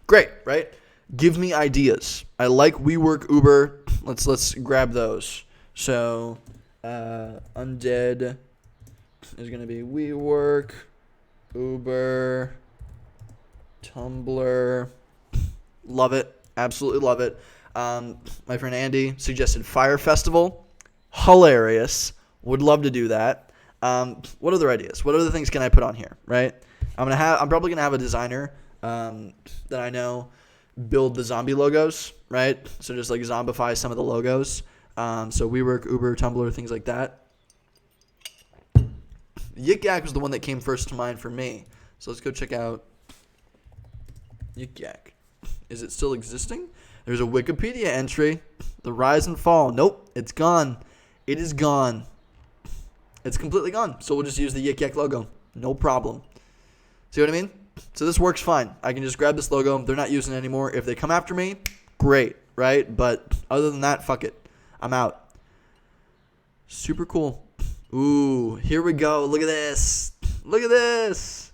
great, right? Give me ideas. I like WeWork, Uber. Let's grab those. So, Undead is going to be WeWork, Uber, Tumblr. Love it. Absolutely love it. My friend Andy suggested Fire Festival. hilarious. Would love to do that. What other ideas? What other things can I put on here? Right. I'm probably gonna have a designer that I know build the zombie logos. Right. So just like zombify some of the logos. So WeWork, Uber, Tumblr, things like that. Yik Yak was the one that came first to mind for me. So let's go check out Yik Yak. Is it still existing? There's a Wikipedia entry. The rise and fall. Nope, it's gone. It is gone. It's completely gone. So we'll just use the Yik Yak logo. No problem. See what I mean? So this works fine. I can just grab this logo. They're not using it anymore. If they come after me, great, right? But other than that, fuck it. I'm out. Super cool. Ooh, here we go. Look at this. Look at this.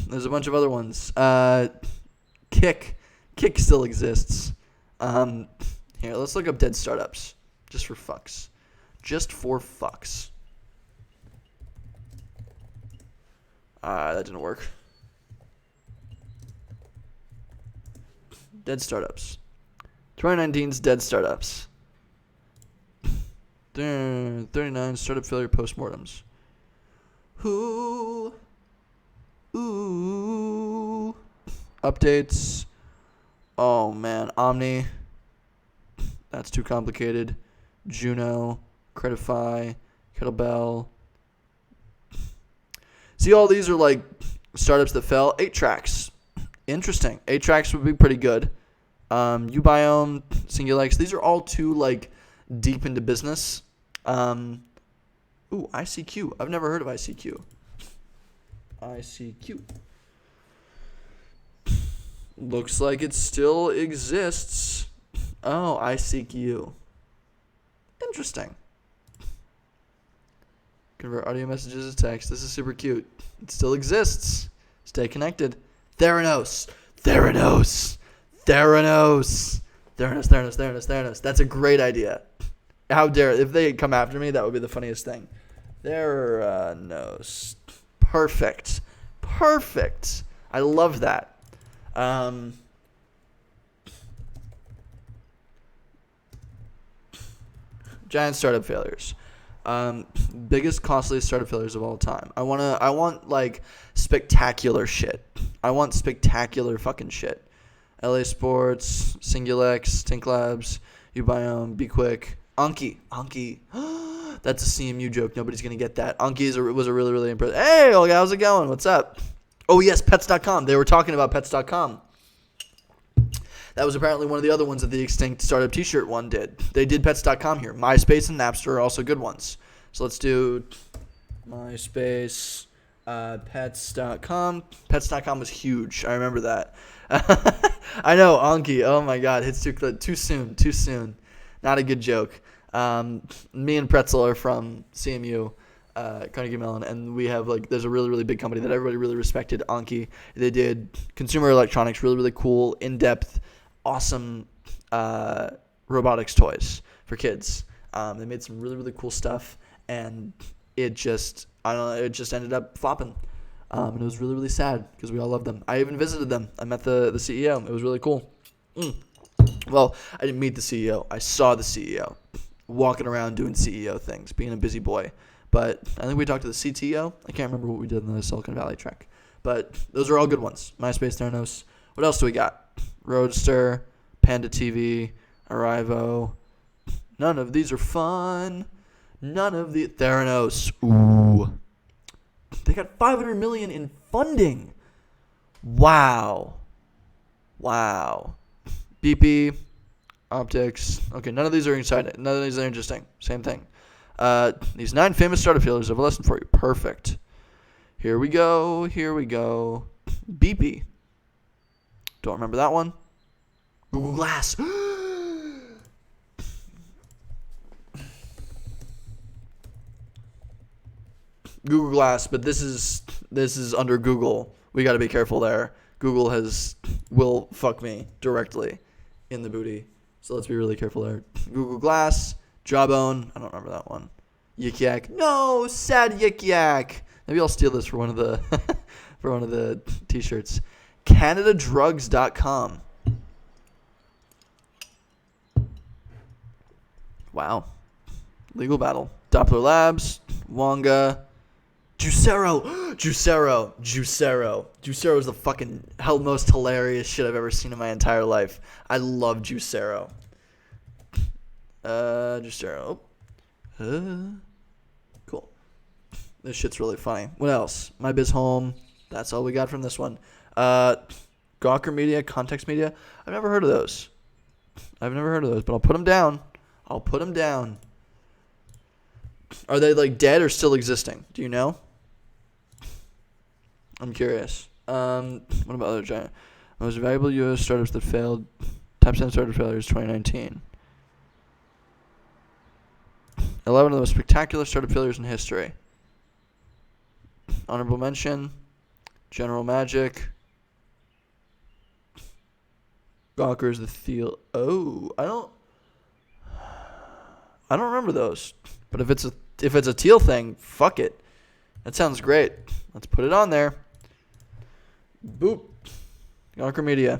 There's a bunch of other ones. Kick. Kick still exists. Here, let's look up dead startups. Just for fucks. Just for fucks. That didn't work. Dead startups. 2019's dead startups. 39 startup failure postmortems. Ooh. Updates. Oh man, Omni. That's too complicated. Juno, Credify, Kettlebell. See, all these are like startups that fell. 8Tracks. Interesting. 8Tracks would be pretty good. Ubiome, Singulex. These are all too like deep into business. ICQ. I've never heard of ICQ. ICQ. Looks like it still exists. Oh, ICQ. Interesting. Convert audio messages to text. This is super cute. It still exists. Stay connected. Theranos. That's a great idea. How dare, if they come after me, that would be the funniest thing. Theranos. Perfect. I love that. Giant startup failures. Biggest, costliest startup failures of all time. I want like spectacular shit. I want spectacular fucking shit. LA Sports, Singulex, Tink Labs, Ubiome, Be Quick, Anki. That's a CMU joke. Nobody's gonna get that. Anki was a really, really impressive. Hey, how's it going? What's up? Oh yes, Pets.com. They were talking about Pets.com. That was apparently one of the other ones that the Extinct Startup T-shirt one did. They did Pets.com here. MySpace and Napster are also good ones. So let's do MySpace, Pets.com. Pets.com was huge. I remember that. I know, Anki. Oh my God, hits too soon. Not a good joke. Me and Pretzel are from CMU. Carnegie Mellon, and we have there's a really, really big company that everybody really respected, Anki. They did consumer electronics, really, really cool, in-depth, awesome robotics toys for kids. They made some really, really cool stuff, and it just ended up flopping. And it was really, really sad because we all loved them. I even visited them. I met the CEO. It was really cool. Well, I didn't meet the CEO. I saw the CEO walking around doing CEO things, being a busy boy. But I think we talked to the CTO. I can't remember what we did in the Silicon Valley trek. But those are all good ones. MySpace, Theranos. What else do we got? Roadster, Panda TV, Arrivo. None of these are fun. Theranos. Ooh. They got $500 million in funding. Wow. BP, Optics. Okay, none of these are exciting. None of these are interesting. Same thing. These 9 famous startup failures. I have a lesson for you. Perfect. Here we go. BP. Don't remember that one. Google Glass. Google Glass, but this is under Google. We got to be careful there. Google will fuck me directly in the booty. So let's be really careful there. Google Glass, Jawbone. I don't remember that one. Yik Yak. No, sad Yik Yak. Maybe I'll steal this for one of the for one of the t-shirts. CanadaDrugs.com. Wow. Legal battle. Doppler Labs, Wonga, Juicero. Juicero is the fucking most hilarious shit I've ever seen in my entire life. I love Juicero. Juicero. Cool. This shit's really funny. What else? My Biz Home. That's all we got from this one. Gawker Media, Context Media. I've never heard of those. But I'll put them down. Are they like dead or still existing? Do you know? I'm curious. What about other giant? Most valuable U.S. startups that failed. Top 10 startup failures 2019. 11 of the most spectacular startup failures in history. Honorable mention. General Magic. Gawker's the Thiel. Oh, I don't remember those. But if it's a Teal thing, fuck it. That sounds great. Let's put it on there. Boop. Gawker Media.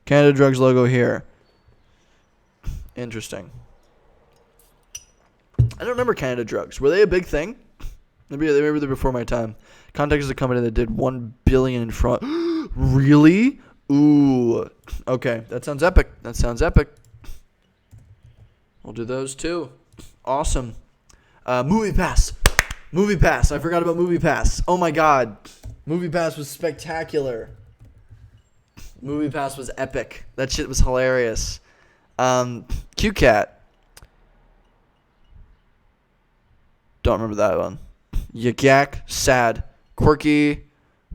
Canada Drugs logo here. Interesting. I don't remember Canada Drugs. Were they a big thing? Maybe they're before my time. Context is a company that did $1 billion in fraud. Really? Ooh. Okay, that sounds epic. We'll do those too. Awesome. MoviePass. I forgot about MoviePass. Oh my god. MoviePass was spectacular. MoviePass was epic. That shit was hilarious. QCat. Don't remember that one. Yak, sad. Quirky.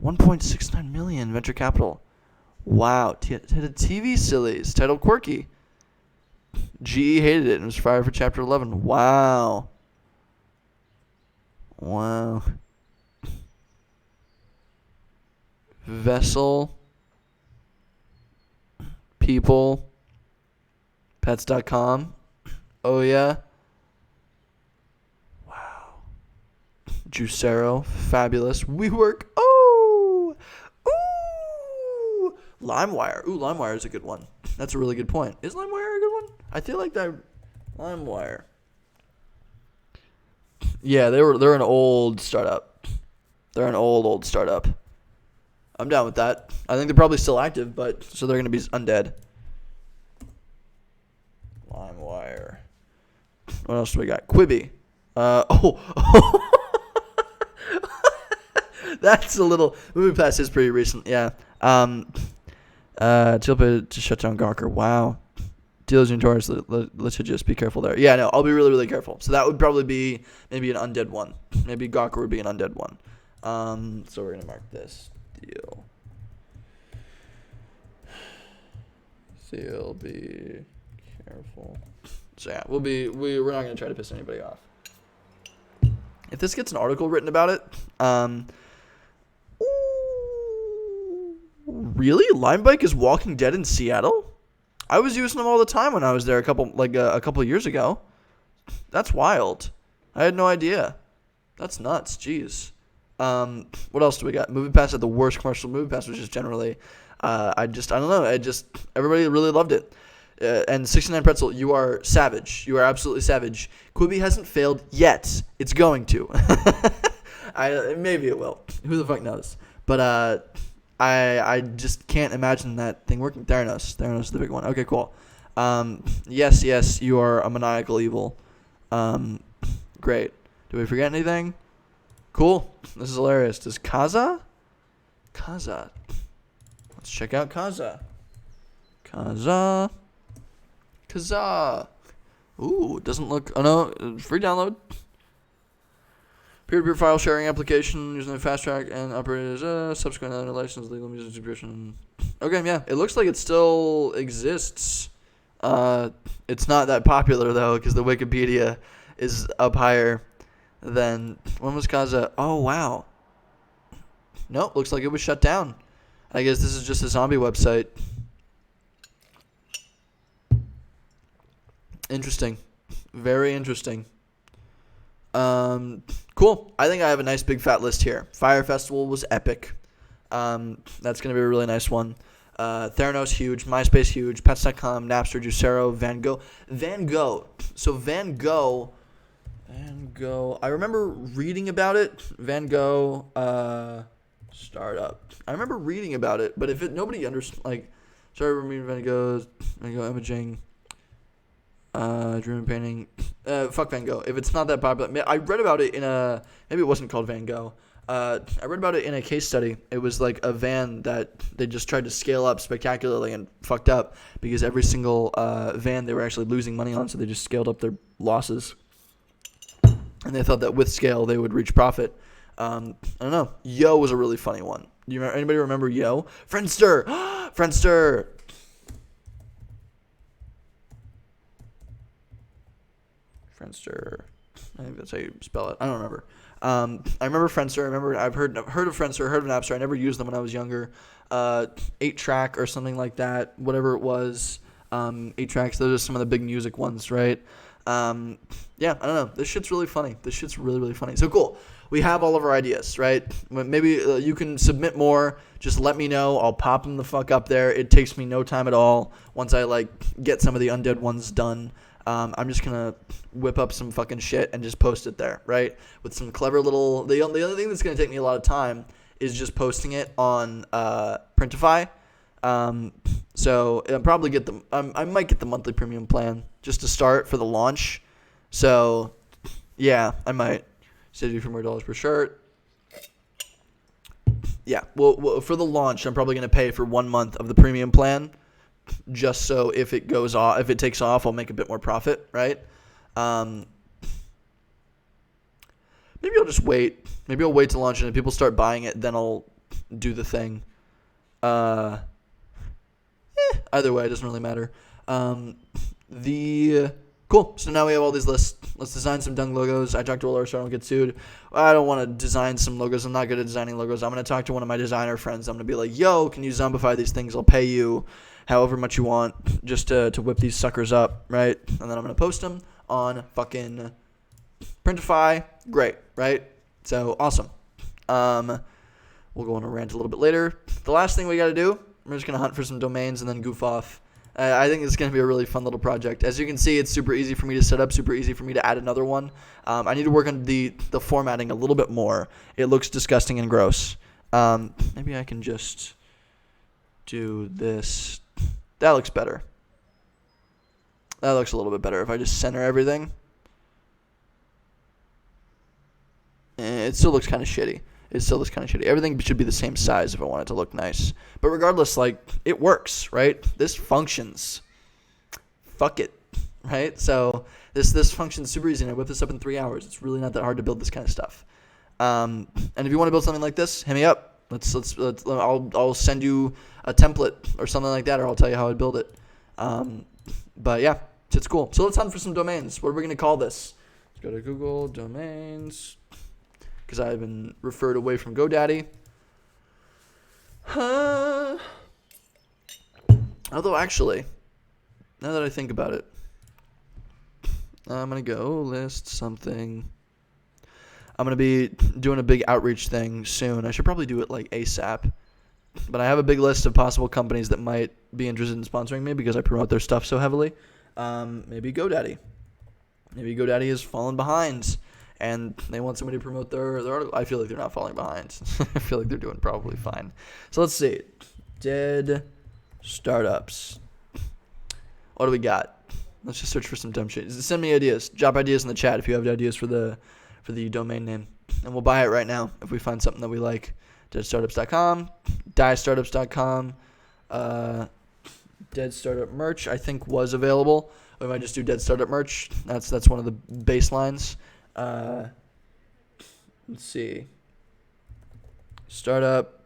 1.69 million venture capital. Wow. TV series titled Quirky. GE hated it and was fired for Chapter 11. Wow. Vessel. People. Pets.com. Oh, yeah. Wow. Juicero. Fabulous. WeWork. Oh. Ooh. LimeWire. Ooh, LimeWire is a good one. That's a really good point. Is LimeWire a good one? I feel like that. LimeWire. Yeah, they're an old startup. They're an old startup. I'm down with that. I think they're probably still active, but so they're gonna be undead. LimeWire. What else do we got? Quibi. That's a little. MoviePass is pretty recent. Yeah. Tilpa to shut down Gawker. Wow. Dealers in Taurus, litigious. Be careful there. Yeah, no, I'll be really, really careful. So that would probably be maybe an undead one. Maybe Gawker would be an undead one. So we're gonna mark this deal. Seal, be careful. So yeah, we're not gonna try to piss anybody off. If this gets an article written about it, really? Limebike is Walking Dead in Seattle? I was using them all the time when I was there a couple years ago. That's wild. I had no idea. That's nuts. Jeez. What else do we got? MoviePass had the worst commercial. MoviePass was just generally, I don't know. Everybody really loved it. And 69 Pretzel, you are savage. You are absolutely savage. Quibi hasn't failed yet. It's going to. Maybe it will. Who the fuck knows? But I just can't imagine that thing working. Theranos is the big one. Okay, cool. Yes, you are a maniacal evil. Great. Did we forget anything? Cool. This is hilarious. Does Kaza? Let's check out Kaza. Ooh, doesn't look. Oh no, free download. Peer-to-peer file sharing application using a fast track and operators subsequent license legal music distribution. Okay, yeah, it looks like it still exists. It's not that popular though because the Wikipedia is up higher than when was Kaza? Oh wow. Nope, looks like it was shut down. I guess this is just a zombie website. Interesting. Very interesting. Cool. I think I have a nice big fat list here. Fire Festival was epic. That's going to be a really nice one. Theranos, huge. MySpace, huge. Pets.com, Napster, Juicero, Van Gogh. So Van Gogh Van Gogh. I remember reading about it. Van Gogh startup. I remember reading about it, but if it nobody understood, like, sorry, reading Van Gogh imaging, dream painting. Fuck Van Gogh. If it's not that popular, I read about it in a, maybe it wasn't called Van Gogh. I read about it in a case study. It was like a van that they just tried to scale up spectacularly and fucked up because every single van they were actually losing money on, so they just scaled up their losses. And they thought that with scale they would reach profit. I don't know. Yo was a really funny one. Anybody remember Yo? Friendster! Friendster! Friendster. I think that's how you spell it. I don't remember. I remember Friendster. I've heard of Friendster, heard of Napster. I never used them when I was younger. 8-track or something like that. Whatever it was. 8-tracks. Those are some of the big music ones, right? Yeah, I don't know. This shit's really funny. This shit's really, really funny. So cool. We have all of our ideas, right? Maybe you can submit more. Just let me know. I'll pop them the fuck up there. It takes me no time at all. Once I get some of the undead ones done, I'm just gonna whip up some fucking shit and just post it there, right? With some clever little. The other thing that's gonna take me a lot of time is just posting it on Printify. So I'll probably get the. I might get the monthly premium plan just to start for the launch. So yeah, I might. $70 for more dollars per shirt. Yeah, well, for the launch, I'm probably gonna pay for 1 month of the premium plan, just so if it goes off, if it takes off, I'll make a bit more profit, right? Maybe I'll just wait. Maybe I'll wait to launch it, and if people start buying it, then I'll do the thing. Either way, it doesn't really matter. Cool. So now we have all these lists. Let's design some dung logos. I talked to Allure so I don't get sued. I don't want to design some logos. I'm not good at designing logos. I'm going to talk to one of my designer friends. I'm going to be like, yo, can you zombify these things? I'll pay you however much you want just to whip these suckers up, right? And then I'm going to post them on fucking Printify. Great, right? So awesome. We'll go on a rant a little bit later. The last thing we got to do, we're just going to hunt for some domains and then goof off. I think it's going to be a really fun little project. As you can see, it's super easy for me to set up, super easy for me to add another one. I need to work on the formatting a little bit more. It looks disgusting and gross. Maybe I can just do this. That looks better. That looks a little bit better if I just center everything. It still looks kind of shitty. Everything should be the same size if I want it to look nice. But regardless, it works, right? This functions. Fuck it, right? So this functions super easy, and I whip this up in 3 hours. It's really not that hard to build this kind of stuff. And if you want to build something like this, hit me up. I'll send you a template or something like that, or I'll tell you how I'd build it. But yeah, it's cool. So let's hunt for some domains. What are we going to call this? Let's go to Google Domains, because I've been referred away from GoDaddy. Although, actually, now that I think about it, I'm going to go list something. I'm going to be doing a big outreach thing soon. I should probably do it ASAP. But I have a big list of possible companies that might be interested in sponsoring me because I promote their stuff so heavily. Maybe GoDaddy. Maybe GoDaddy has fallen behind, and they want somebody to promote their article. I feel like they're not falling behind. I feel like they're doing probably fine. So let's see. Dead startups. What do we got? Let's just search for some dumb shit. Send me ideas. Drop ideas in the chat if you have ideas for the domain name. And we'll buy it right now if we find something that we like. Deadstartups.com. Diestartups.com. Dead Startup merch, I think, was available. We might just do Dead Startup merch. That's one of the baselines. Let's see. Startup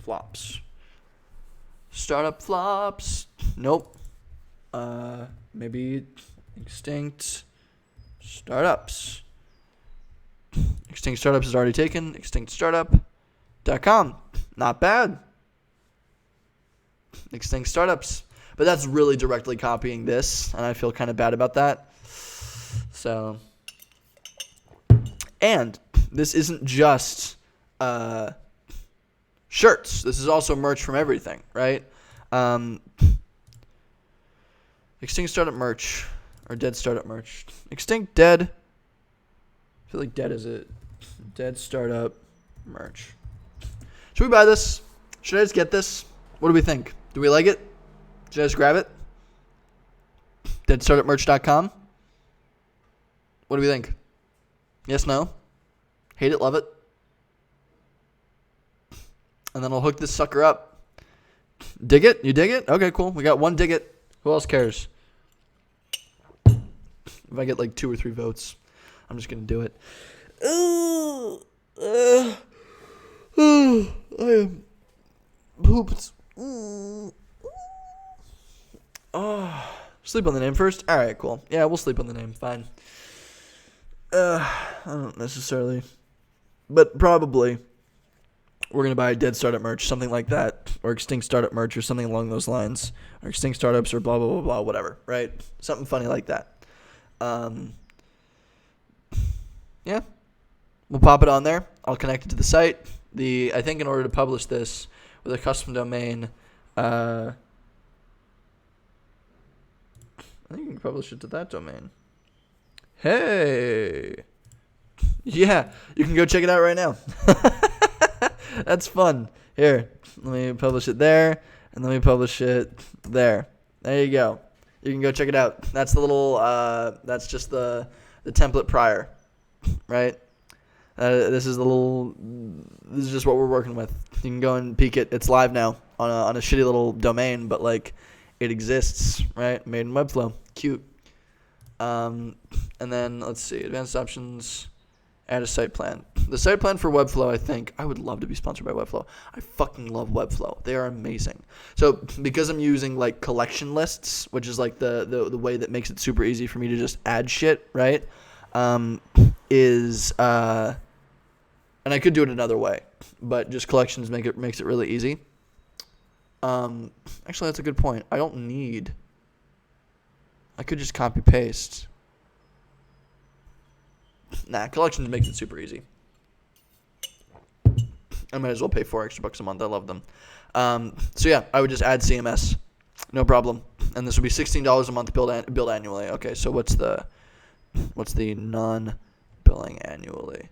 flops. Nope. Maybe Extinct Startups. Extinct Startups is already taken. ExtinctStartup.com. Not bad. Extinct Startups. But that's really directly copying this, and I feel kind of bad about that. So, and this isn't just shirts. This is also merch from everything, right? Extinct Startup merch, or Dead Startup merch. Extinct Dead feel like dead is it. Dead startup merch. Should we buy this? Should I just get this? What do we think? Do we like it? Should I just grab it? Deadstartupmerch.com. What do we think? Yes, no? Hate it, love it? And then I'll hook this sucker up. Dig it? You dig it? Okay, cool. We got one dig it. Who else cares? If I get like 2 or 3 votes, I'm just going to do it. I am pooped. Sleep on the name first? Alright, cool. Yeah, we'll sleep on the name. Fine. I don't necessarily. But probably we're going to buy Dead Startup merch, something like that. Or Extinct Startup merch or something along those lines. Or Extinct Startups or blah, blah, blah, blah, whatever. Right? Something funny like that. Yeah. We'll pop it on there. I'll connect it to the site. I think in order to publish this with a custom domain, I think you can publish it to that domain. Hey. Yeah, you can go check it out right now. That's fun. Here, let me publish it there, and let me publish it there. There you go. You can go check it out. That's the little, that's just the template prior, right? This is just what we're working with. You can go and peek it. It's live now on a shitty little domain, but like it exists, right? Made in Webflow. Cute. And then let's see, advanced options, add a site plan. The site plan for Webflow, I would love to be sponsored by Webflow. I fucking love Webflow. They are amazing. So because I'm using like collection lists, which is like the way that makes it super easy for me to just add shit, right? And I could do it another way, but just collections makes it really easy. Actually, that's a good point. I could just copy paste. Nah, collections makes it super easy. I might as well pay $4 a month. I love them. So yeah, I would just add CMS, no problem. And this would be $16 a month billed annually. Okay, so what's the non-billing annually?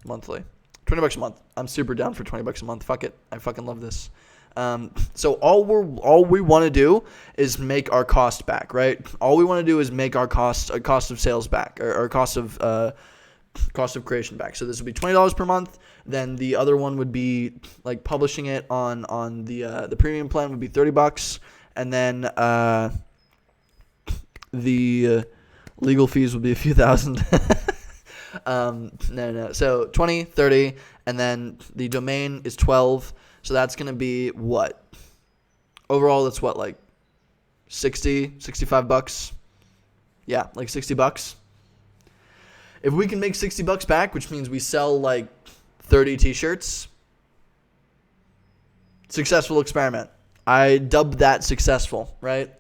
Monthly. $20 a month. I'm super down for $20 a month. Fuck it. I fucking love this. So all we want to do is make our cost back, right? All we want to do is make our cost of sales back, or cost of creation back. So this would be $20 per month. Then the other one would be like publishing it on the premium plan would be $30, and then the legal fees would be a few thousand. No. So 20, 30, and then the domain is 12. So that's going to be what? Overall, that's what, like $65? Yeah, like $60. If we can make $60 back, which means we sell like 30 t-shirts, successful experiment. I dubbed that successful, right?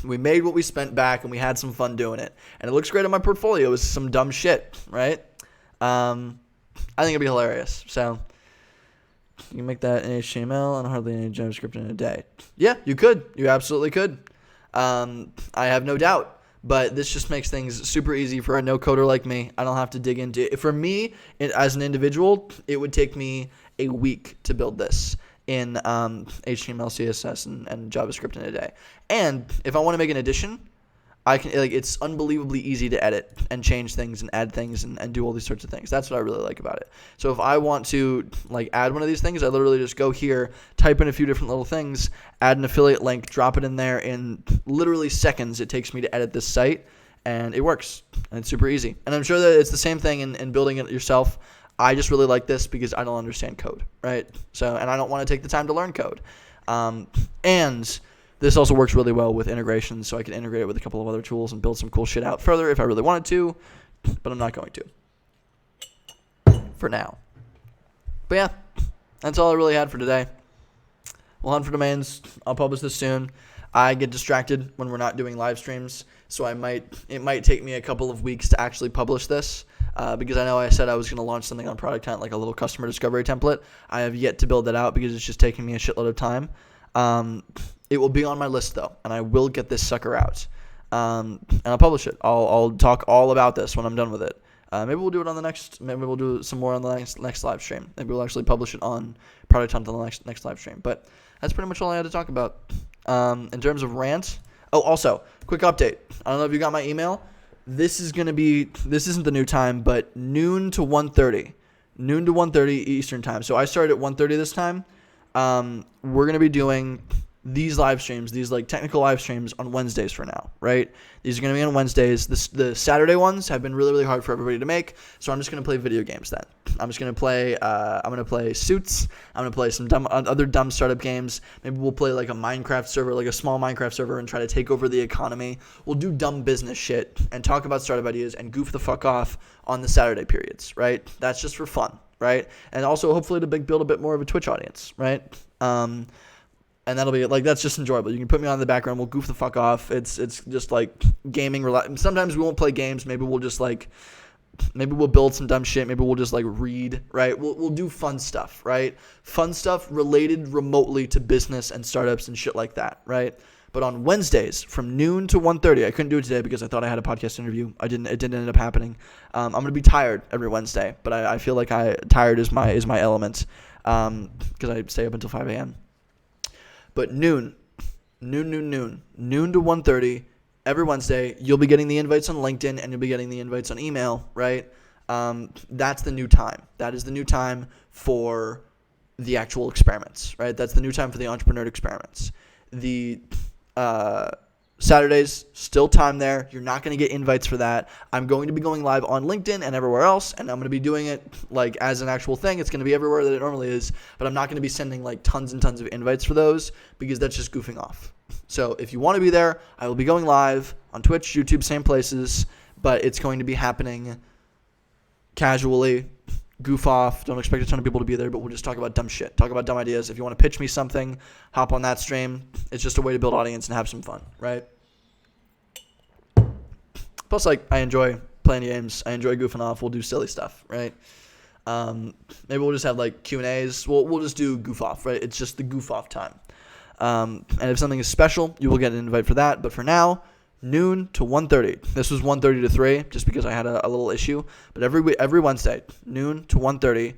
We made what we spent back, and we had some fun doing it. And it looks great on my portfolio. It was some dumb shit, right? I think it'd be hilarious. So you can make that in HTML and hardly any JavaScript in a day. Yeah, you could. You absolutely could. I have no doubt. But this just makes things super easy for a no-coder like me. I don't have to dig into it. For me, as an individual, it would take me a week to build this in HTML, CSS, and JavaScript in a day. And if I want to make an addition, I can, like, it's unbelievably easy to edit and change things and add things and do all these sorts of things. That's what I really like about it. So if I want to like add one of these things, I literally just go here, type in a few different little things, add an affiliate link, drop it in there. In literally seconds it takes me to edit this site, and it works. And it's super easy. And I'm sure that it's the same thing in building it yourself. I just really like this because I don't understand code, right? So, and I don't want to take the time to learn code. And this also works really well with integrations, so I can integrate it with a couple of other tools and build some cool shit out further if I really wanted to, but I'm not going to for now. But yeah, that's all I really had for today. We'll hunt for domains. I'll publish this soon. I get distracted when we're not doing live streams, so it might take me a couple of weeks to actually publish this because I know I said I was going to launch something on Product Hunt, like a little customer discovery template. I have yet to build that out because it's just taking me a shitload of time. It will be on my list, though, and I will get this sucker out. and I'll publish it. I'll talk all about this when I'm done with it. Maybe we'll do it on the next. Maybe we'll do some more on the next live stream. Maybe we'll actually publish it on Product Hunt on the next live stream. But that's pretty much all I had to talk about. In terms of rant. Oh, also, quick update. I don't know if you got my email. This isn't the new time, but noon to 1:30. Noon to 1:30 Eastern time. So I started at 1:30 this time. We're gonna be doing these live streams, these like technical live streams on Wednesdays for now, right? These are going to be on Wednesdays. The Saturday ones have been really, really hard for everybody to make, so I'm just going to play video games then. I'm just going to play Suits. I'm going to play some other dumb startup games. Maybe we'll play like a Minecraft server, like a small Minecraft server, and try to take over the economy. We'll do dumb business shit and talk about startup ideas and goof the fuck off on the Saturday periods, right? That's just for fun, right? And also hopefully to build a bit more of a Twitch audience, right? And that'll be like, that's just enjoyable. You can put me on in the background. We'll goof the fuck off. It's just like gaming. Sometimes we won't play games. Maybe we'll just like, maybe we'll build some dumb shit. Maybe we'll just like read, right? We'll do fun stuff, right? Fun stuff related remotely to business and startups and shit like that, right? But on Wednesdays from noon to 1:30, I couldn't do it today because I thought I had a podcast interview. It didn't end up happening. I'm going to be tired every Wednesday, but I feel like tired is my element because I stay up until 5 a.m. But noon to 1:30 every Wednesday, you'll be getting the invites on LinkedIn and you'll be getting the invites on email, right? That's the new time. That is the new time for the actual experiments, right? That's the new time for the entrepreneur experiments. The Saturdays, still time there. You're not going to get invites for that. I'm going to be going live on LinkedIn and everywhere else, and I'm going to be doing it like as an actual thing. It's going to be everywhere that it normally is, but I'm not going to be sending like tons and tons of invites for those because that's just goofing off. So if you want to be there, I will be going live on Twitch, YouTube, same places, but it's going to be happening casually. Goof off. Don't expect a ton of people to be there, but we'll just talk about dumb shit. Talk about dumb ideas. If you want to pitch me something, hop on that stream. It's just a way to build audience and have some fun, right? Plus, like, I enjoy playing games. I enjoy goofing off. We'll do silly stuff, right? Maybe we'll just have, like, Q&As. We'll just do goof off, right? It's just the goof off time. And if something is special, you will get an invite for that. But for now, noon to 1:30. This was 1:30 to 3 just because I had a little issue. But every Wednesday, noon to 1:30,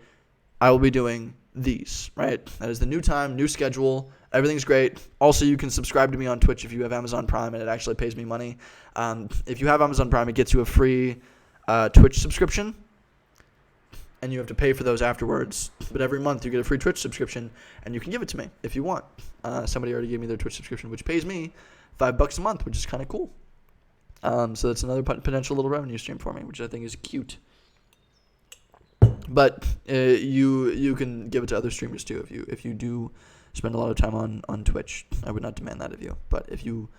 I will be doing these, right? That is the new time, new schedule. Everything's great. Also, you can subscribe to me on Twitch if you have Amazon Prime, and it actually pays me money. If you have Amazon Prime, it gets you a free Twitch subscription, and you have to pay for those afterwards. But every month, you get a free Twitch subscription, and you can give it to me if you want. Somebody already gave me their Twitch subscription, which pays me $5 a month, which is kind of cool. So that's another potential little revenue stream for me, which I think is cute. But you can give it to other streamers too if you do spend a lot of time on Twitch. I would not demand that of you. But if you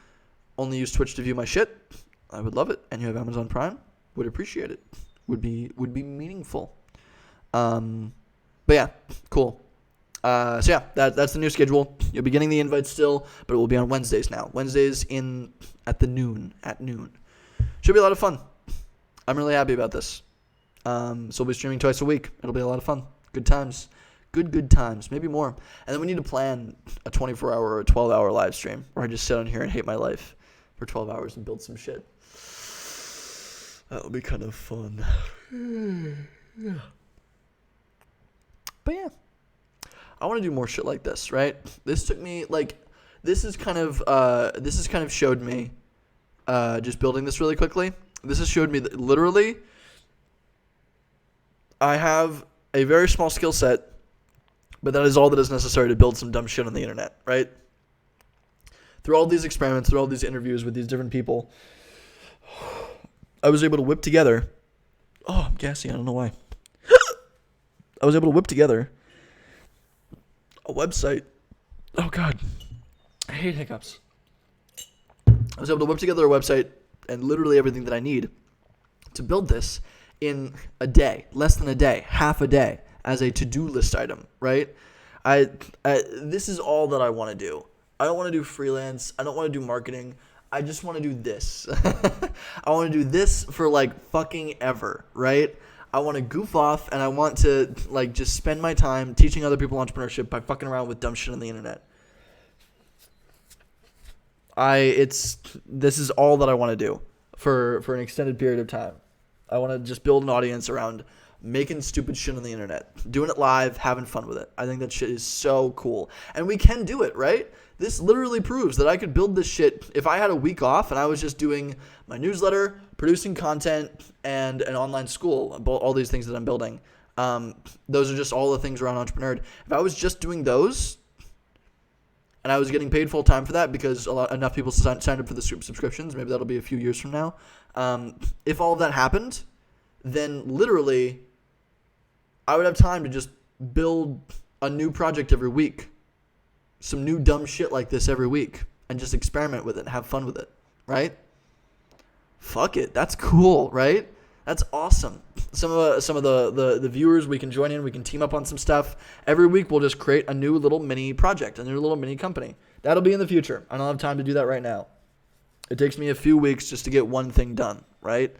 only use Twitch to view my shit, I would love it. And you have Amazon Prime, would appreciate it. Would be meaningful. But yeah, cool. So yeah, that's the new schedule. You'll be getting the invites still, but it will be on Wednesdays now. Wednesdays at noon. Should be a lot of fun. I'm really happy about this. So we'll be streaming twice a week. It'll be a lot of fun. Good times. Good times. Maybe more. And then we need to plan a 24-hour or a 12-hour live stream where I just sit on here and hate my life for 12 hours and build some shit. That would be kind of fun. But yeah. I want to do more shit like this, right? This has kind of showed me, just building this really quickly. This has showed me that literally I have a very small skill set, but that is all that is necessary to build some dumb shit on the internet, right? Through all these experiments, through all these interviews with these different people, I was able to whip together. Oh, I'm gassy. I don't know why. I was able to whip together a website. Oh, God. I hate hiccups. I was able to whip together a website and literally everything that I need to build this in a day, less than a day, half a day, as a to-do list item, right? This is all that I want to do. I don't want to do freelance. I don't want to do marketing. I just want to do this. I want to do this for like fucking ever, right? I want to goof off and I want to like just spend my time teaching other people entrepreneurship by fucking around with dumb shit on the internet. This is all that I want to do for an extended period of time. I want to just build an audience around making stupid shit on the internet, doing it live, having fun with it. I think that shit is so cool. And we can do it, right? This literally proves that I could build this shit if I had a week off and I was just doing my newsletter, producing content, and an online school, all these things that I'm building. Those are just all the things around Entrepreneur. If I was just doing those and I was getting paid full time for that because enough people signed up for the subscriptions, maybe that'll be a few years from now. If all of that happened, then literally I would have time to just build a new project every week, some new dumb shit like this every week, and just experiment with it and have fun with it, right? Fuck it. That's cool, right? That's awesome. Some of the viewers, we can join in. We can team up on some stuff. Every week, we'll just create a new little mini project, a new little mini company. That'll be in the future. I don't have time to do that right now. It takes me a few weeks just to get one thing done, right?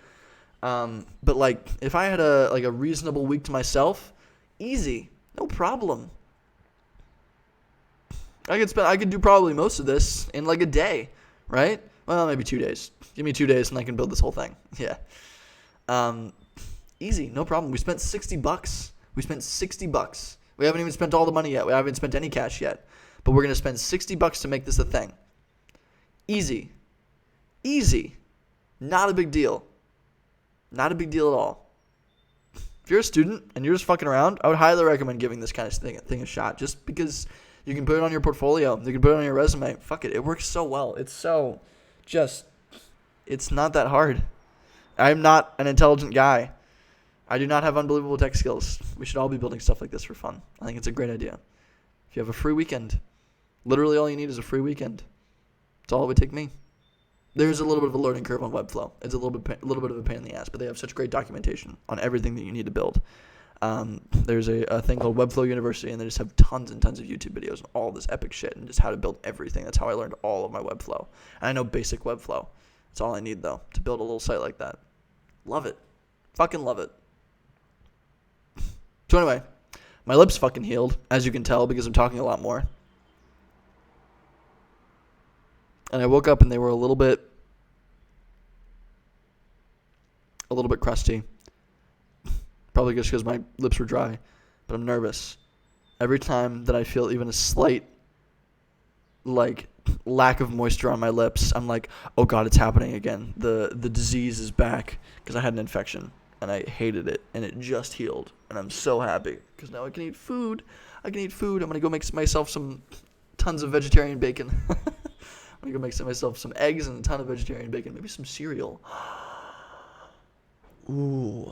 But like, if I had a reasonable week to myself, easy, no problem. I could do probably most of this in like a day, right? Well, maybe 2 days. Give me 2 days and I can build this whole thing. Yeah. Easy, no problem. We spent $60. We haven't even spent all the money yet. We haven't spent any cash yet. But we're going to spend $60 to make this a thing. Easy. Not a big deal. Not a big deal at all. If you're a student and you're just fucking around, I would highly recommend giving this kind of thing a shot, just because you can put it on your portfolio. You can put it on your resume. Fuck it. It works so well. It's not that hard. I'm not an intelligent guy. I do not have unbelievable tech skills. We should all be building stuff like this for fun. I think it's a great idea. If you have a free weekend, literally all you need is a free weekend. That's all it would take me. There's a little bit of a learning curve on Webflow. It's a little bit of a pain in the ass, but they have such great documentation on everything that you need to build. There's a thing called Webflow University, and they just have tons and tons of YouTube videos on all this epic shit and just how to build everything. That's how I learned all of my Webflow. And I know basic Webflow. That's all I need, though, to build a little site like that. Love it. Fucking love it. So anyway, my lips fucking healed, as you can tell, because I'm talking a lot more. And I woke up and they were a little bit crusty. Probably just because my lips were dry. But I'm nervous. Every time that I feel even a slight, lack of moisture on my lips, I'm like, oh God, it's happening again. The disease is back, because I had an infection and I hated it, and it just healed, and I'm so happy because now I can eat food. I'm gonna go make myself some tons of vegetarian bacon. I'm gonna go make myself some eggs and a ton of vegetarian bacon, maybe some cereal. Ooh.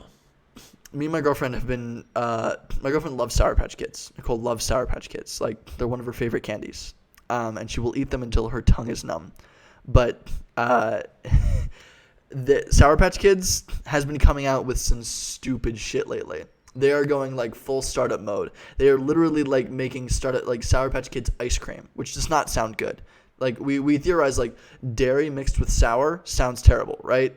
Me and my girlfriend have been. My girlfriend loves Sour Patch Kids. Nicole loves Sour Patch Kids. Like, they're one of her favorite candies. And she will eat them until her tongue is numb. But the Sour Patch Kids has been coming out with some stupid shit lately. They are going full startup mode. They are literally making Sour Patch Kids ice cream, which does not sound good. We theorize dairy mixed with sour sounds terrible, right?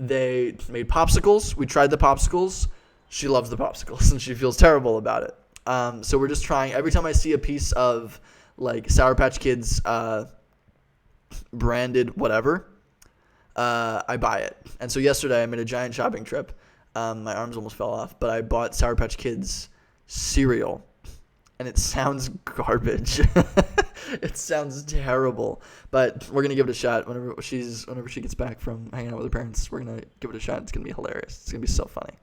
They made popsicles. We tried the popsicles. She loves the popsicles and she feels terrible about it. So we're just trying. Every time I see a piece of Sour Patch Kids branded whatever, I buy it. And so yesterday I made a giant shopping trip. My arms almost fell off, but I bought Sour Patch Kids cereal, and it sounds garbage. It sounds terrible, but we're gonna give it a shot whenever she gets back from hanging out with her parents. We're gonna give it a shot. It's gonna be hilarious. It's gonna be so funny.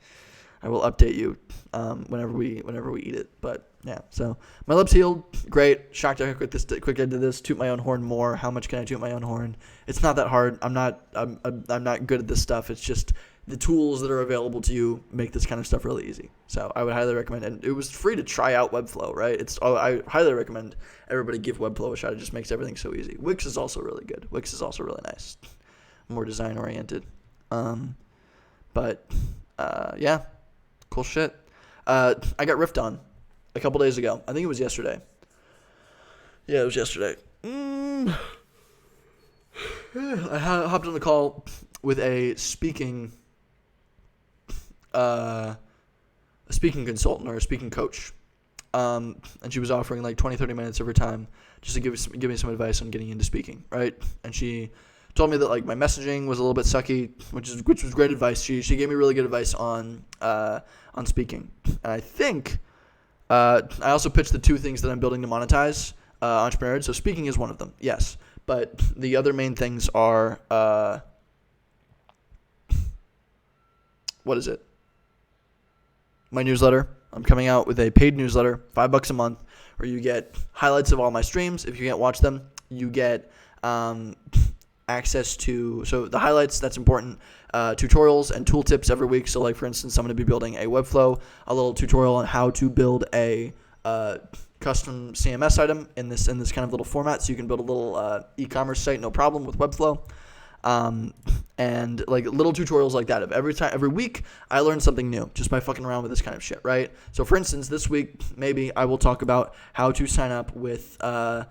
I will update you whenever we eat it. But yeah, so my lips healed. Great. Shocked how quick I did this. Toot my own horn more. How much can I toot my own horn? It's not that hard. I'm not good at this stuff. It's just the tools that are available to you make this kind of stuff really easy. So I would highly recommend, and it was free to try out Webflow, right? I highly recommend everybody give Webflow a shot. It just makes everything so easy. Wix is also really good. Wix is also really nice. More design oriented. Yeah. Cool shit. I got riffed on a couple days ago. I think it was yesterday. Yeah, it was yesterday. I hopped on the call with a speaking consultant or a speaking coach. and she was offering like 20, 30 minutes of her time just to give me some advice on getting into speaking, right? And she told me that like my messaging was a little bit sucky, which was great advice. She gave me really good advice on speaking, and I think I also pitched the 2 things that I'm building to monetize Entrepreneur. So speaking is one of them, yes, but the other main things are what is it? My newsletter. I'm coming out with a paid newsletter, $5 a month, where you get highlights of all my streams. If you can't watch them, you get access to, so the highlights, that's important, tutorials and tooltips every week. So like, for instance, I'm going to be building a Webflow, a little tutorial on how to build a custom CMS item in this kind of little format, so you can build a little e-commerce site no problem with Webflow. And like little tutorials like that of every week I learn something new just by fucking around with this kind of shit, right? So for instance, this week maybe I will talk about how to sign up with a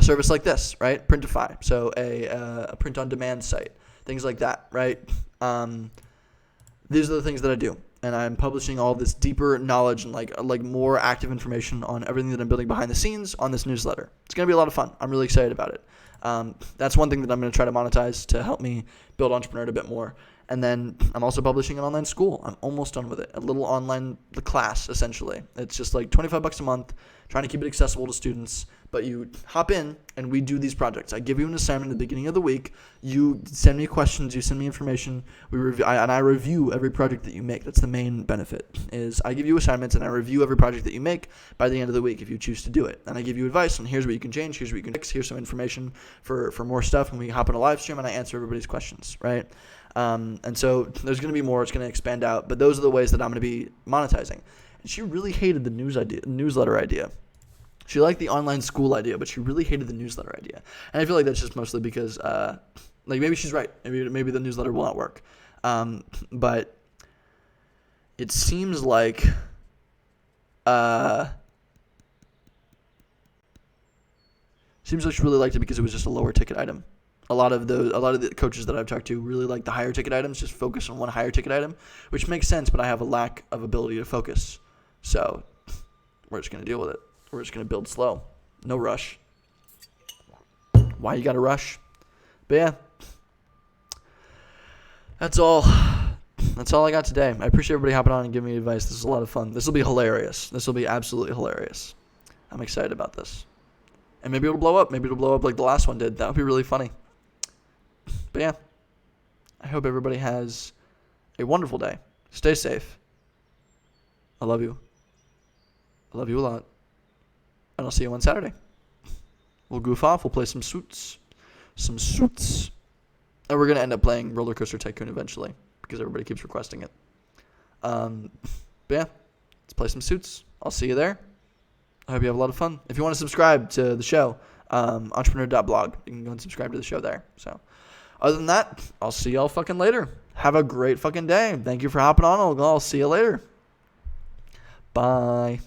service like this, right? Printify, so a print-on-demand site, things like that, right? These are the things that I do, and I'm publishing all this deeper knowledge and like more active information on everything that I'm building behind the scenes on this newsletter. It's gonna be a lot of fun. I'm really excited about it. That's one thing that I'm going to try to monetize to help me build Entrepreneur a bit more. And then I'm also publishing an online school. I'm almost done with it. A little online class, essentially. It's just like $25 a month, trying to keep it accessible to students. But you hop in and we do these projects. I give you an assignment at the beginning of the week. You send me questions. You send me information. I review every project that you make. That's the main benefit. Is I give you assignments and I review every project that you make by the end of the week if you choose to do it. And I give you advice on here's what you can change, here's what you can fix, here's some information for more stuff. And we hop in a live stream and I answer everybody's questions, right? And so there's going to be more. It's going to expand out. But those are the ways that I'm going to be monetizing. And she really hated the newsletter idea. She liked the online school idea, but she really hated the newsletter idea. And I feel like that's just mostly because, like, maybe she's right. Maybe the newsletter will not work. But it seems like she really liked it because it was just a lower ticket item. A lot of the coaches that I've talked to really like the higher ticket items, just focus on one higher ticket item, which makes sense, but I have a lack of ability to focus. So we're just going to deal with it. We're just going to build slow. No rush. Why you got to rush? But yeah, that's all. That's all I got today. I appreciate everybody hopping on and giving me advice. This is a lot of fun. This will be hilarious. This will be absolutely hilarious. I'm excited about this. And maybe it'll blow up. Maybe it'll blow up like the last one did. That would be really funny. But yeah, I hope everybody has a wonderful day. Stay safe. I love you. I love you a lot. And I'll see you on Saturday. We'll goof off. We'll play some suits. And we're going to end up playing Roller Coaster Tycoon eventually because everybody keeps requesting it. But yeah, let's play some suits. I'll see you there. I hope you have a lot of fun. If you want to subscribe to the show, entrepreneur.blog, you can go and subscribe to the show there. So other than that, I'll see y'all fucking later. Have a great fucking day. Thank you for hopping on. I'll see you later. Bye.